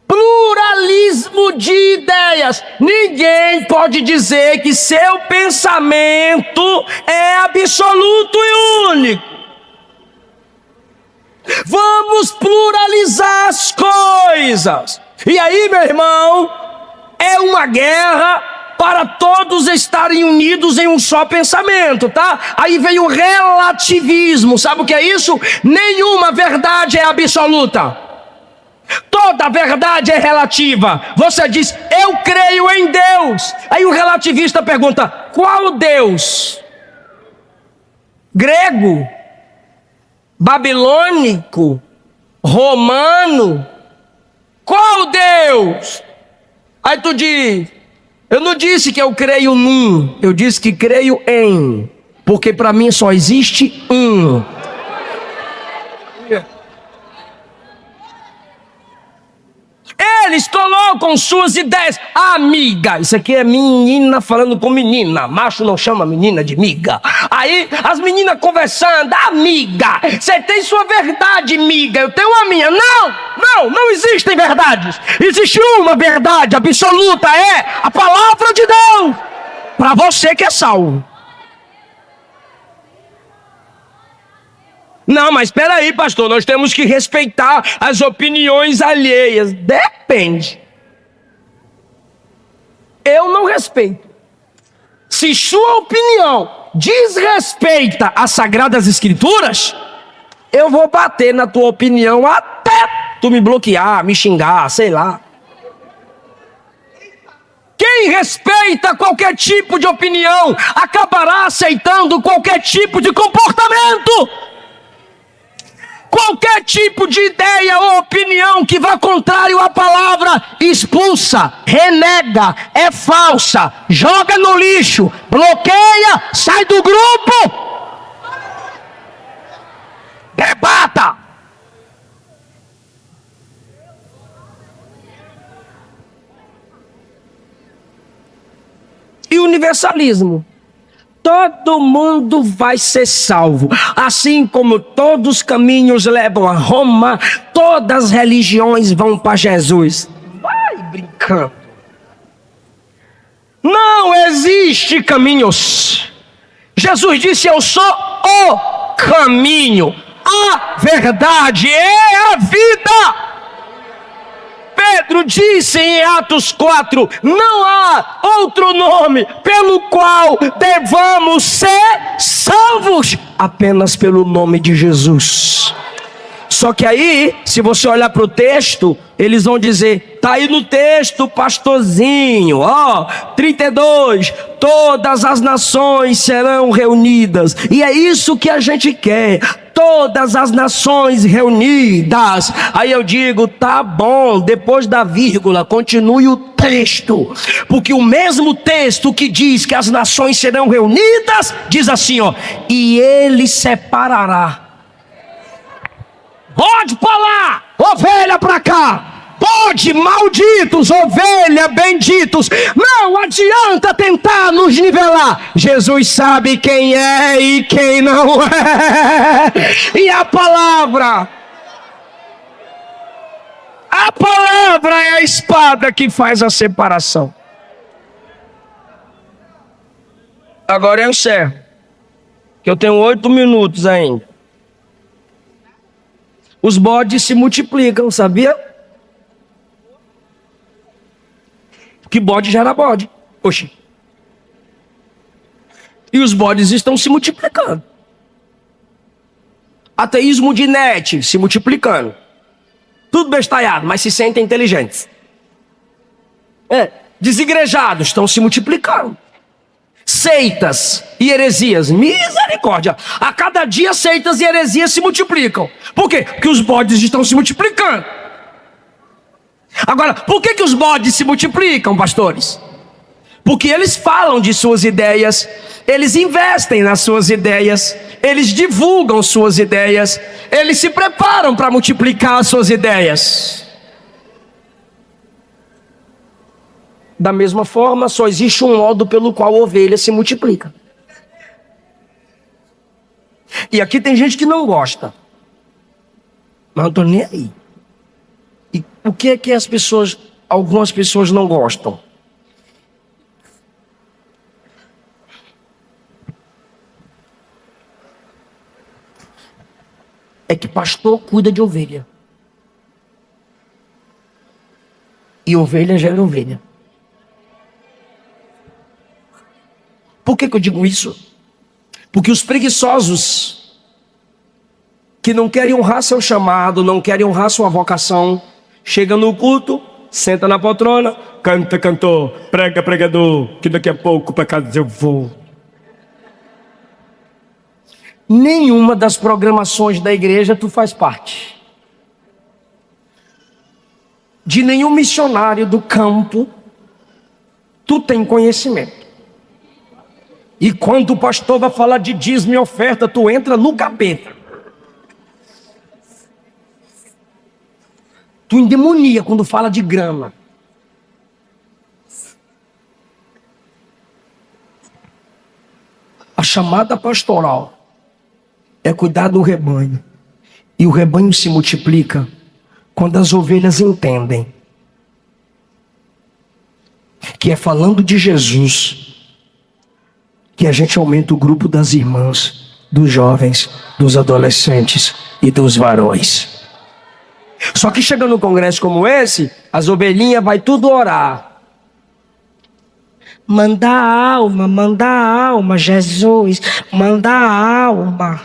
Pluralismo de ideias. Ninguém pode dizer que seu pensamento é absoluto e único. Vamos pluralizar as coisas. E aí, meu irmão, é uma guerra para todos estarem unidos em um só pensamento, tá? Aí vem o relativismo. Sabe o que é isso? Nenhuma verdade é absoluta. Toda verdade é relativa. Você diz, eu creio em Deus. Aí o relativista pergunta, qual Deus? Grego? Babilônico? Romano? Qual Deus? Aí tu diz, eu não disse que eu creio num, eu disse que creio em, porque para mim só existe um. Eles colocam suas ideias. Amiga, isso aqui é menina falando com menina. Macho não chama menina de miga. Aí as meninas conversando. Amiga, você tem sua verdade, miga. Eu tenho a minha. Não existem verdades. Existe uma verdade absoluta, é a palavra de Deus. Para você que é salvo. Não, mas espera aí, pastor, nós temos que respeitar as opiniões alheias. Depende. Eu não respeito. Se sua opinião desrespeita as Sagradas Escrituras, eu vou bater na tua opinião até tu me bloquear, me xingar, sei lá. Quem respeita qualquer tipo de opinião acabará aceitando qualquer tipo de comportamento. Qualquer tipo de ideia ou opinião que vá contrário à palavra, expulsa, renega, é falsa, joga no lixo, bloqueia, sai do grupo. Debata. E universalismo. Todo mundo vai ser salvo. Assim como todos os caminhos levam a Roma, todas as religiões vão para Jesus. Vai brincando. Não existe caminhos. Jesus disse, eu sou o caminho, a verdade é a vida. Pedro disse em Atos 4, não há outro nome pelo qual devamos ser salvos, apenas pelo nome de Jesus. Só que aí, se você olhar para o texto, eles vão dizer, tá aí no texto, pastorzinho, 32, todas as nações serão reunidas, e é isso que a gente quer, todas as nações reunidas. Aí eu digo, tá bom, depois da vírgula, continue o texto, porque o mesmo texto que diz que as nações serão reunidas, diz assim, e ele separará. Pode falar, ovelha para cá. Pode, malditos, ovelha, benditos. Não adianta tentar nos nivelar. Jesus sabe quem é e quem não é. E a palavra é a espada que faz a separação. Agora eu encerro, que eu tenho 8 minutos ainda. Os bodes se multiplicam, sabia? Que bode gera bode. Oxi. E os bodes estão se multiplicando. Ateísmo de net se multiplicando. Tudo bestalhado, mas se sentem inteligentes. Desigrejados estão se multiplicando. Seitas e heresias, misericórdia. A cada dia seitas e heresias se multiplicam. Por quê? Porque os bodes estão se multiplicando. Agora, por que os bodes se multiplicam, pastores? Porque eles falam de suas ideias, eles investem nas suas ideias, eles divulgam suas ideias, eles se preparam para multiplicar as suas ideias. Da mesma forma, só existe um modo pelo qual a ovelha se multiplica. E aqui tem gente que não gosta. Mas eu não estou nem aí. E o que é que algumas pessoas não gostam? É que pastor cuida de ovelha. E ovelha gera ovelha. Por que eu digo isso? Porque os preguiçosos, que não querem honrar seu chamado, não querem honrar sua vocação, chega no culto, senta na poltrona, canta, cantor, prega, pregador, que daqui a pouco para casa eu vou. Nenhuma das programações da igreja tu faz parte. De nenhum missionário do campo tu tem conhecimento. E quando o pastor vai falar de dízimo e oferta, tu entra no capeta. Tu endemonia quando fala de grama. A chamada pastoral é cuidar do rebanho. E o rebanho se multiplica quando as ovelhas entendem que é falando de Jesus que a gente aumenta o grupo das irmãs, dos jovens, dos adolescentes e dos varões. Só que chega no congresso como esse, as ovelhinhas vai tudo orar. Manda alma, Jesus, manda alma.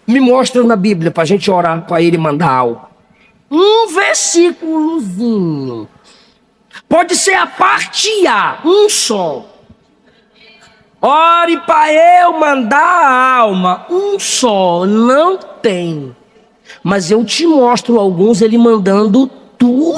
Me mostra na Bíblia para a gente orar para ele mandar alma. Um versículozinho. Pode ser a parte A, um só. Ore para eu mandar a alma. Um só, não tem. Mas eu te mostro alguns ele mandando tu.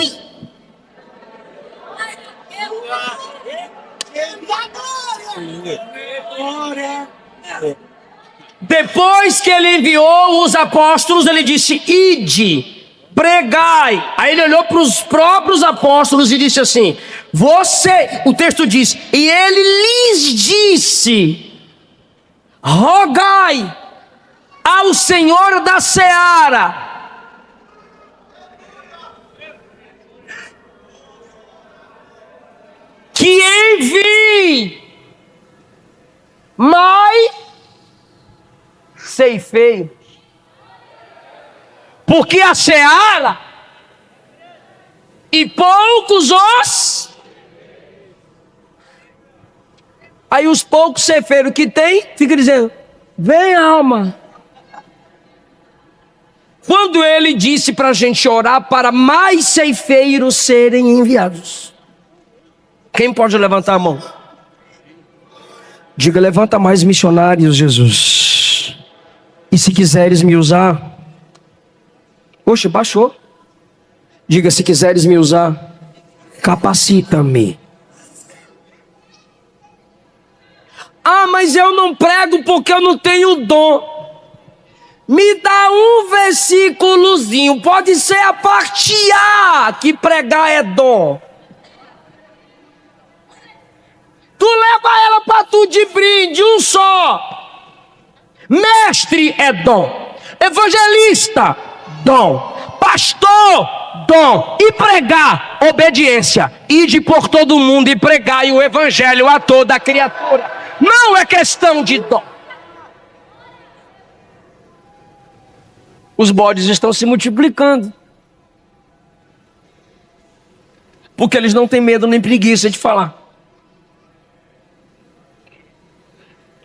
Depois que ele enviou os apóstolos, ele disse: ide, pregai. Aí ele olhou para os próprios apóstolos e disse assim: o texto diz, e ele lhes disse: rogai ao Senhor da seara que envie mais ceifeiros, porque a seara e poucos os. Aí os poucos ceifeiros que tem, fica dizendo: vem alma. Quando ele disse para a gente orar para mais ceifeiros serem enviados, quem pode levantar a mão? Diga: levanta mais missionários, Jesus. E se quiseres me usar, oxe, baixou. Diga: se quiseres me usar, capacita-me. Ah, mas eu não prego porque eu não tenho dom. Me dá um versículozinho, pode ser a parte A, que pregar é dom. Tu leva ela para tu de brinde, um só. Mestre é dom. Evangelista, dom. Pastor, dom. E pregar, obediência. Ide por todo mundo e pregai o evangelho a toda criatura. Não é questão de dom. Os bodes estão se multiplicando. Porque eles não têm medo nem preguiça de falar.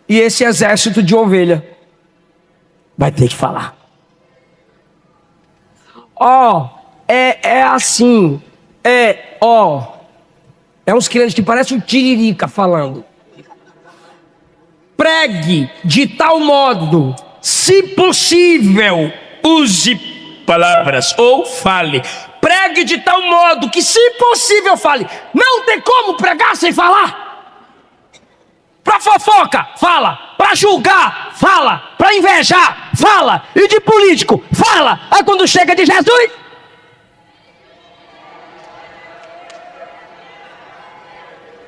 E esse exército de vai ter que falar. É assim. É uns crentes que parecem um tiririca falando. Pregue de tal modo, se possível, use palavras, ou fale. Pregue de tal modo que, se possível, fale. Não tem como pregar sem falar. Para fofoca, fala. Para julgar, fala. Para invejar, fala. E de político, fala. Aí quando chega de Jesus,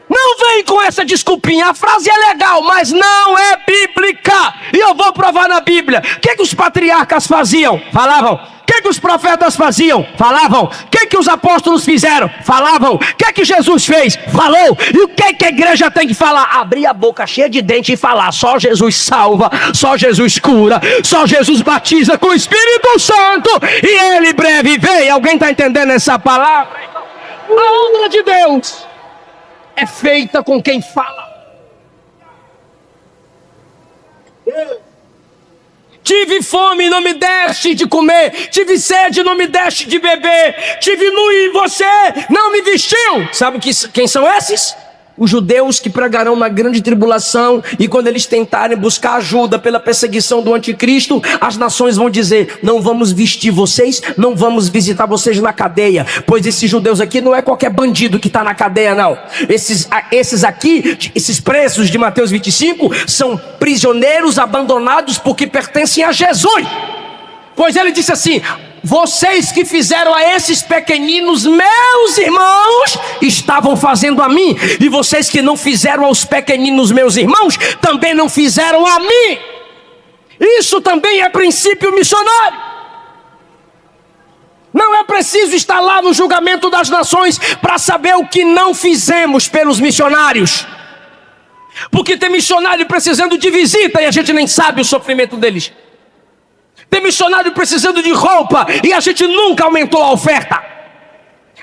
não vem com essa desculpinha. A frase é legal, mas não é bíblica. E eu vou provar na Bíblia. O que os patriarcas faziam? Falavam. O que os profetas faziam? Falavam. O que os apóstolos fizeram? Falavam. O que Jesus fez? Falou. E o que a igreja tem que falar? Abrir a boca cheia de dente e falar. Só Jesus salva, só Jesus cura, só Jesus batiza com o Espírito Santo, e Ele breve vem. Alguém está entendendo essa palavra? A obra de Deus é feita com quem fala. Tive fome e não me deste de comer. Tive sede e não me deste de beber. Tive nu e você não me vestiu. Sabe quem são esses? Os judeus que pregarão na grande tribulação, e quando eles tentarem buscar ajuda pela perseguição do anticristo, as nações vão dizer: não vamos vestir vocês, não vamos visitar vocês na cadeia, pois esses judeus aqui não é qualquer bandido que está na cadeia, não. Esses aqui, esses presos de Mateus 25, são prisioneiros abandonados porque pertencem a Jesus. Pois ele disse assim: vocês que fizeram a esses pequeninos meus irmãos, estavam fazendo a mim. E vocês que não fizeram aos pequeninos meus irmãos, também não fizeram a mim. Isso também é princípio missionário. Não é preciso estar lá no julgamento das nações para saber o que não fizemos pelos missionários. Porque tem missionário precisando de visita e a gente nem sabe o sofrimento deles. Tem missionário precisando de roupa e a gente nunca aumentou a oferta.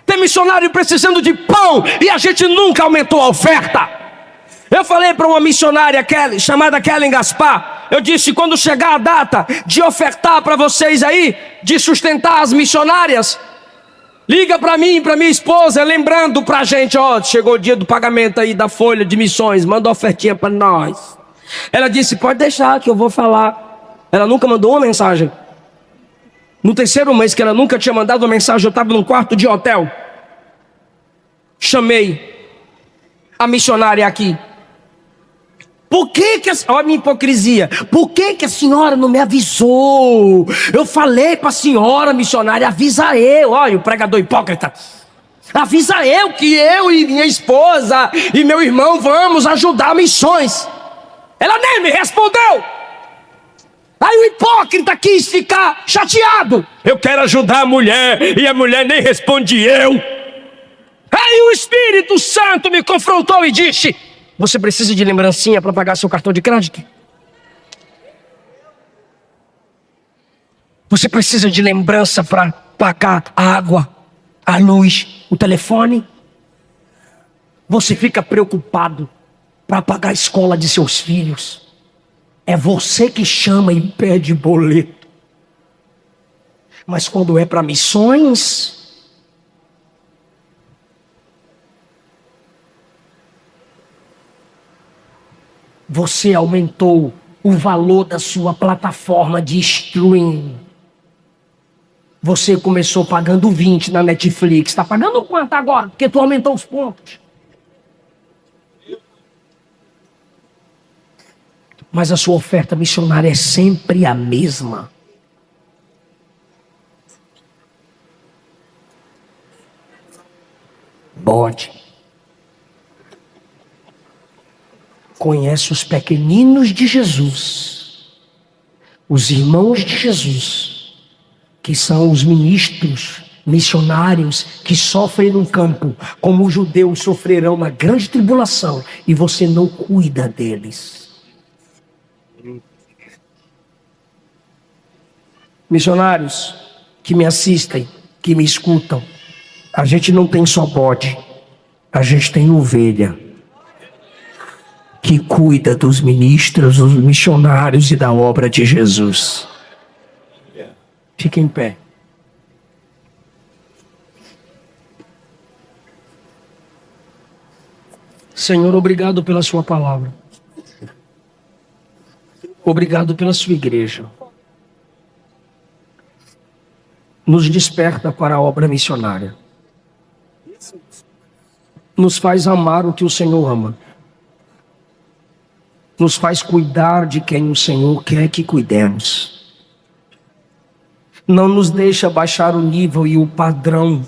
Tem missionário precisando de pão e a gente nunca aumentou a oferta. Eu falei para uma missionária chamada Kellen Gaspar. Eu disse: quando chegar a data de ofertar para vocês aí, de sustentar as missionárias, liga para mim e para minha esposa, lembrando para a gente: ó, chegou o dia do pagamento aí da folha de missões, manda ofertinha para nós. Ela disse: pode deixar que eu vou falar. Ela nunca mandou uma mensagem. No terceiro mês que ela nunca tinha mandado uma mensagem, eu estava num quarto de hotel. Chamei a missionária aqui. Por que olha a minha hipocrisia. Por que a senhora não me avisou? Eu falei para a senhora, missionária, avisa eu. Olha o pregador hipócrita. Avisa eu que eu e minha esposa e meu irmão vamos ajudar missões. Ela nem me respondeu. Aí o hipócrita quis ficar chateado. Eu quero ajudar a mulher e a mulher nem responde eu. Aí o Espírito Santo me confrontou e disse: você precisa de lembrancinha para pagar seu cartão de crédito? Você precisa de lembrança para pagar a água, a luz, o telefone? Você fica preocupado para pagar a escola de seus filhos? É você que chama e pede boleto. Mas quando é para missões, você aumentou o valor da sua plataforma de streaming. Você começou pagando 20 na Netflix. Está pagando quanto agora? Porque tu aumentou os pontos. Mas a sua oferta missionária é sempre a mesma. Bode. Conhece os pequeninos de Jesus, os irmãos de Jesus, que são os ministros, missionários que sofrem no campo, como os judeus sofrerão na grande tribulação, e você não cuida deles. Missionários que me assistem, que me escutam, a gente não tem só bode, a gente tem ovelha que cuida dos ministros, dos missionários e da obra de Jesus. Fique em pé. Senhor, obrigado pela sua palavra. Obrigado pela sua igreja. nos desperta para a obra missionária. Nos faz amar o que o Senhor ama. Nos faz cuidar de quem o Senhor quer que cuidemos. Não nos deixa baixar o nível e o padrão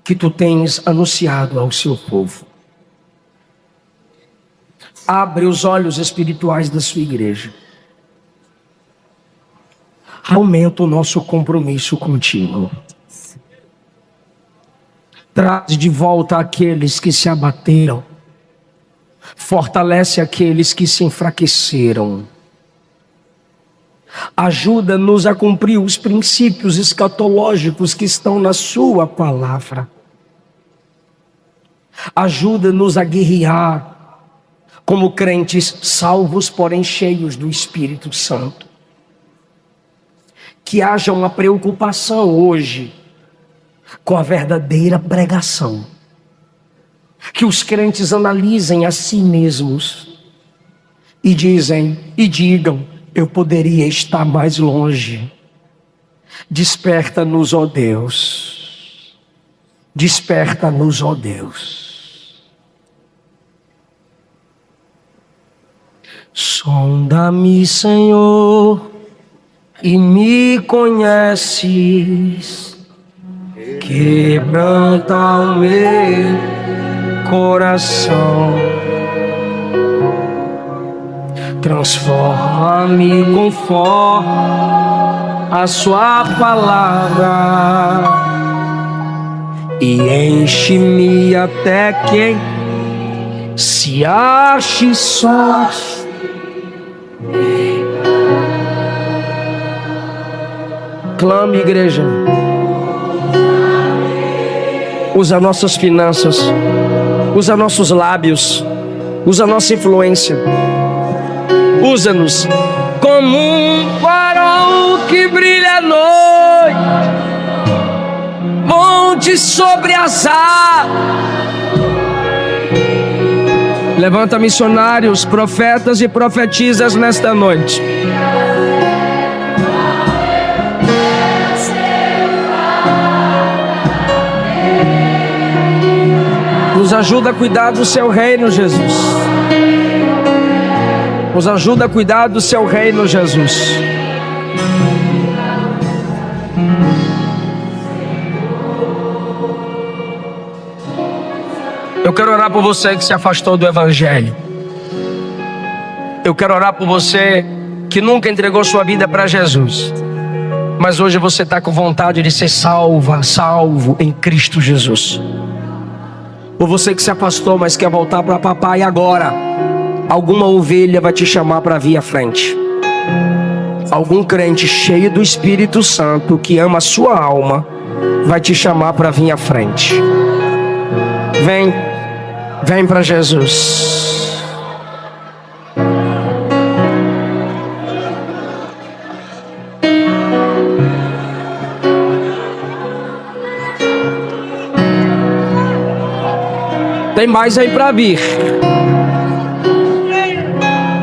que tu tens anunciado ao seu povo. Abre os olhos espirituais da sua igreja. Aumenta o nosso compromisso contigo. Traz de volta aqueles que se abateram. Fortalece aqueles que se enfraqueceram. Ajuda-nos a cumprir os princípios escatológicos que estão na sua palavra. Ajuda-nos a guerrear como crentes salvos, porém cheios do Espírito Santo. Que haja uma preocupação hoje com a verdadeira pregação. Que os crentes analisem a si mesmos e digam: eu poderia estar mais longe. Desperta-nos, ó Deus. Desperta-nos, ó Deus. Sonda-me, Senhor, e me conheces. Quebranta o meu coração. Transforma-me conforme a sua palavra e enche-me até quem se ache só. Clame, igreja. Usa nossas finanças, usa nossos lábios, usa nossa influência. Usa-nos como um farol que brilha à noite, monte sobre as águas. Levanta missionários, profetas e profetisas nesta noite. Nos ajuda a cuidar do seu reino, Jesus. Nos ajuda a cuidar do seu reino, Jesus. Eu quero orar por você que se afastou do Evangelho. Eu quero orar por você que nunca entregou sua vida para Jesus, mas hoje você está com vontade de ser salvo em Cristo Jesus. Ou você que se afastou, mas quer voltar para papai agora. Alguma ovelha vai te chamar para vir à frente. Algum crente cheio do Espírito Santo, que ama a sua alma, vai te chamar para vir à frente. Vem para Jesus. Tem mais aí para vir.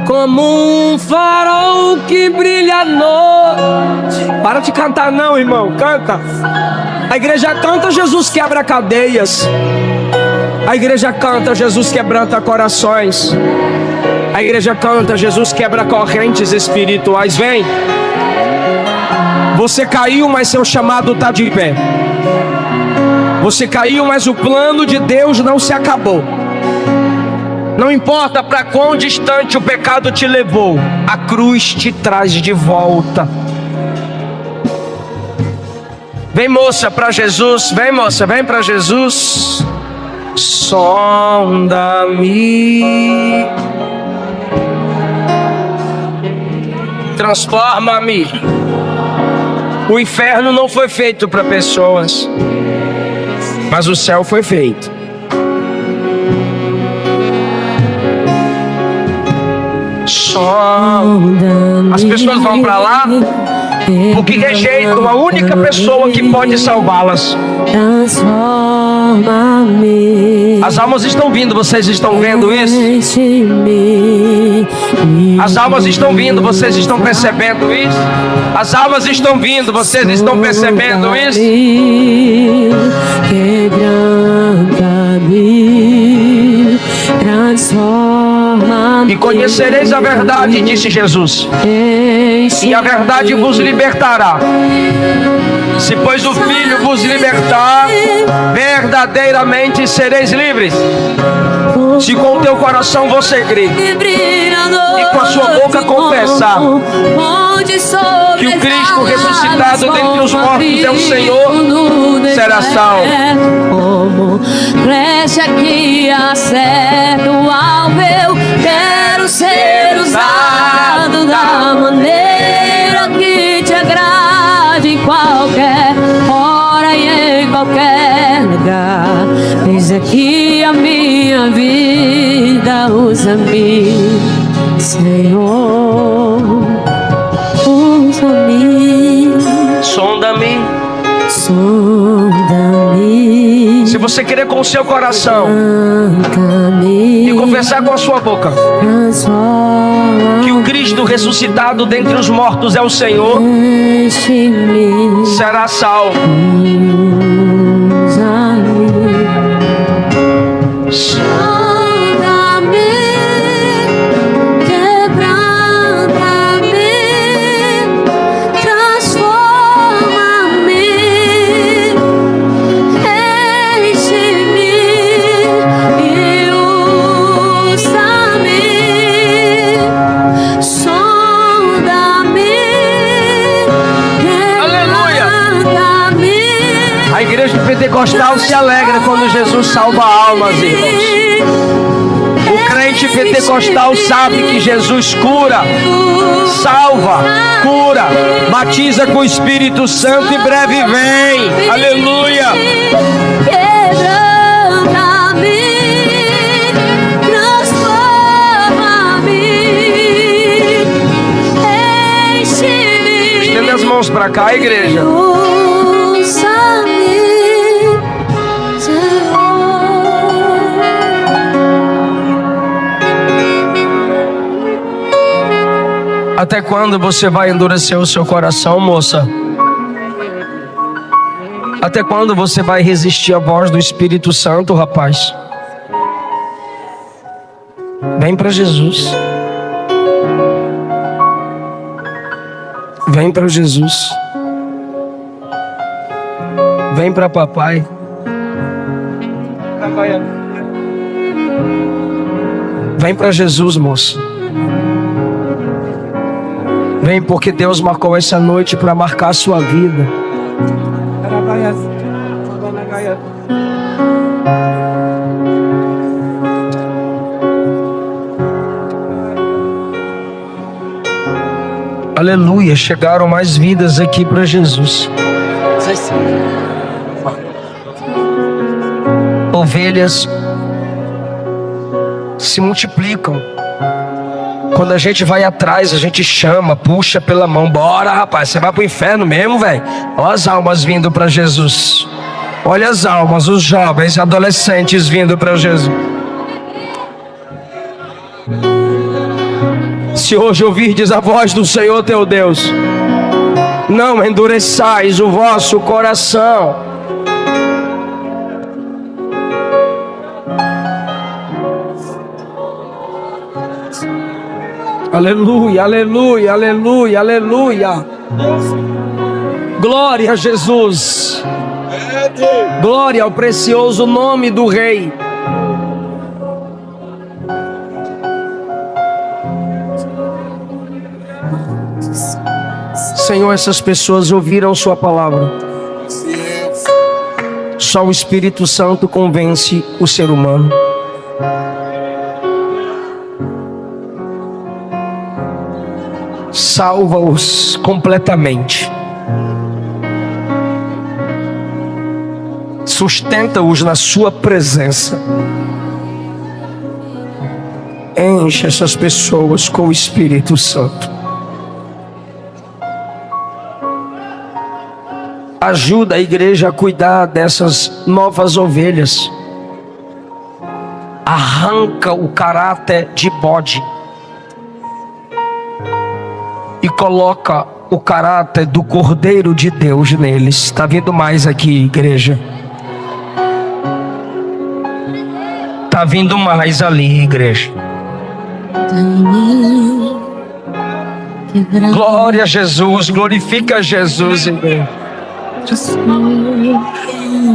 Como um farol que brilha à noite. Para de cantar não, irmão, canta. A igreja canta, Jesus quebra cadeias. A igreja canta, Jesus quebranta corações. A igreja canta, Jesus quebra correntes espirituais. Vem. Você caiu, mas seu chamado está de pé. Você caiu, mas o plano de Deus não se acabou. Não importa para quão distante o pecado te levou, a cruz te traz de volta. Vem, moça, para Jesus. Vem, moça, vem para Jesus. Sonda-me, transforma-me. O inferno não foi feito para pessoas, mas o céu foi feito. As pessoas vão para lá porque rejeitam a única pessoa que pode salvá-las. Transforma-me. As almas estão vindo, vocês estão vendo isso? Enche-me As almas estão vindo, vocês estão percebendo isso? As almas estão vindo, vocês estão percebendo isso? Quebranta-me, transforma-me. E conhecereis a verdade, disse Jesus, e a verdade vos libertará. Se pois o Filho vos libertar, verdadeiramente sereis livres. Se com o teu coração você crer e com a sua boca confessar que o Cristo ressuscitado dentre os mortos é o Senhor, será salvo. Como flecha que acerta o alvo, eu quero ser usado da maneira que te agrade, em qualquer hora e em qualquer lugar. Eis aqui a minha vida, usa-me, Senhor, usa-me, Sonda-me. sonda-me. Se você querer com o seu coração e confessar com a sua boca que o Cristo ressuscitado dentre os mortos é o Senhor, Enche-me, será salvo. usa-me, sonda-me, quebranta-me, transforma-me, enche-me e usa-me, sonda-me, quebranta-me. A igreja pentecostal se alegra quando Jesus salva almas, irmãos. O crente pentecostal sabe que Jesus cura, salva, cura, batiza com o Espírito Santo e breve vem. Aleluia. Quebranta-me, transforma-me, enche-me. Estenda as mãos para cá, igreja. Usa-me, Senhor. Até quando você vai endurecer o seu coração, moça? Até quando você vai resistir à voz do Espírito Santo, rapaz? Vem para Jesus. Vem para Jesus. Vem para papai. Vem para Jesus, moço. Vem, porque Deus marcou essa noite para marcar a sua vida. Aleluia, chegaram mais vidas aqui para Jesus. Ovelhas se multiplicam. Quando a gente vai atrás, a gente chama, puxa pela mão. Bora, rapaz, você vai pro inferno mesmo, velho? Olha as almas vindo para Jesus. Olha as almas, os jovens, adolescentes vindo para Jesus. Se hoje ouvirdes a voz do Senhor teu Deus, não endureçais o vosso coração. Aleluia, aleluia, aleluia, aleluia. Glória a Jesus. Glória ao precioso nome do Rei. Senhor, essas pessoas ouviram sua palavra. Só o Espírito Santo convence o ser humano. Salva-os completamente. Sustenta-os na sua presença. Enche essas pessoas com o Espírito Santo. Ajuda a igreja a cuidar dessas novas ovelhas. Arranca o caráter de bode. coloca o caráter do Cordeiro de Deus neles. Está vindo mais aqui, igreja. Está vindo mais ali, igreja. Glória a Jesus, glorifica Jesus, igreja.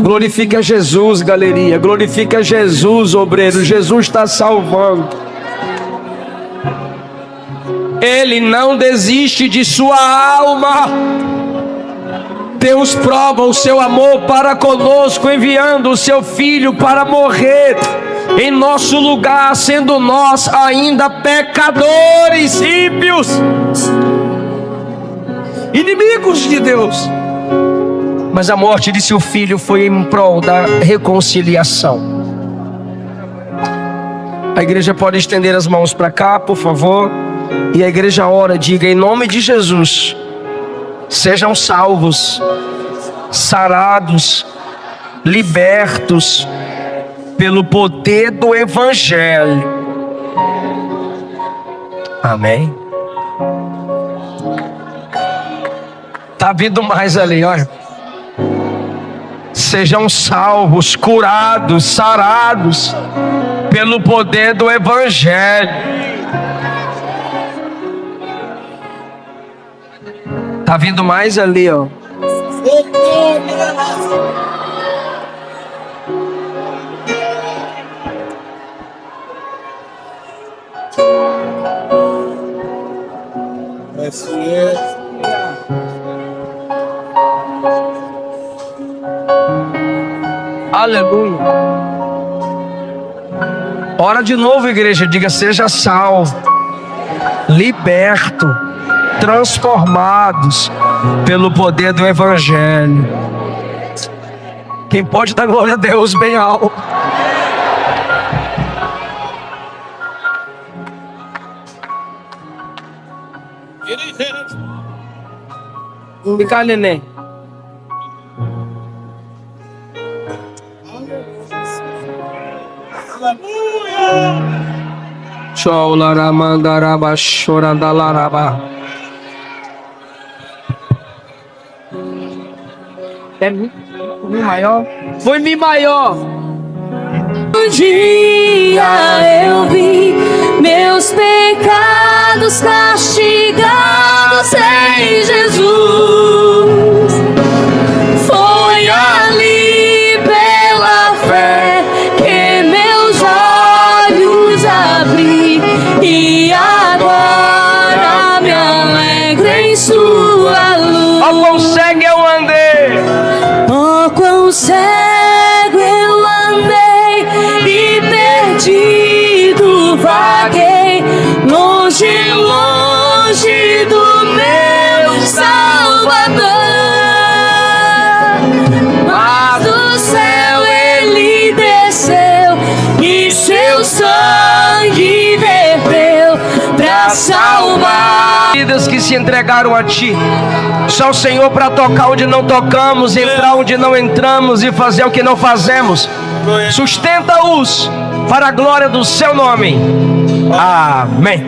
Glorifica Jesus, galeria. Glorifica Jesus, obreiro. Jesus está salvando. Ele não desiste de sua alma. Deus prova o seu amor para conosco, enviando o seu Filho para morrer em nosso lugar, sendo nós ainda pecadores, ímpios, inimigos de Deus. Mas a morte de seu Filho foi em prol da reconciliação. A igreja pode estender as mãos para cá, por favor. E a igreja ora, diga: em nome de Jesus, sejam salvos, sarados, libertos pelo poder do Evangelho. Amém. Tá vindo mais ali, olha. Sejam salvos, curados, sarados pelo poder do Evangelho. Tá vindo mais ali, ó. Aleluia. Ora de novo, igreja. Diga: seja salvo, liberto, transformados pelo poder do Evangelho. Quem pode dar glória a Deus bem alto? Fica, neném. Cholaramandaraба, chorandalaraba. É Mi maior? Foi Mi maior. Um dia eu vi meus pecados castigados em Jesus. Foi ali pela fé que meus olhos abri, e agora me alegro em sua luz. Ó quão cego eu andei, Oh, quão cego eu andei e perdido vaguei, longe, longe do meu Salvador. Mas do céu ele desceu e seu sangue verteu pra salvar vidas que se entregaram a Ti. Só o Senhor para tocar onde não tocamos, entrar onde não entramos e fazer o que não fazemos. Sustenta-os para a glória do Seu nome. Amém.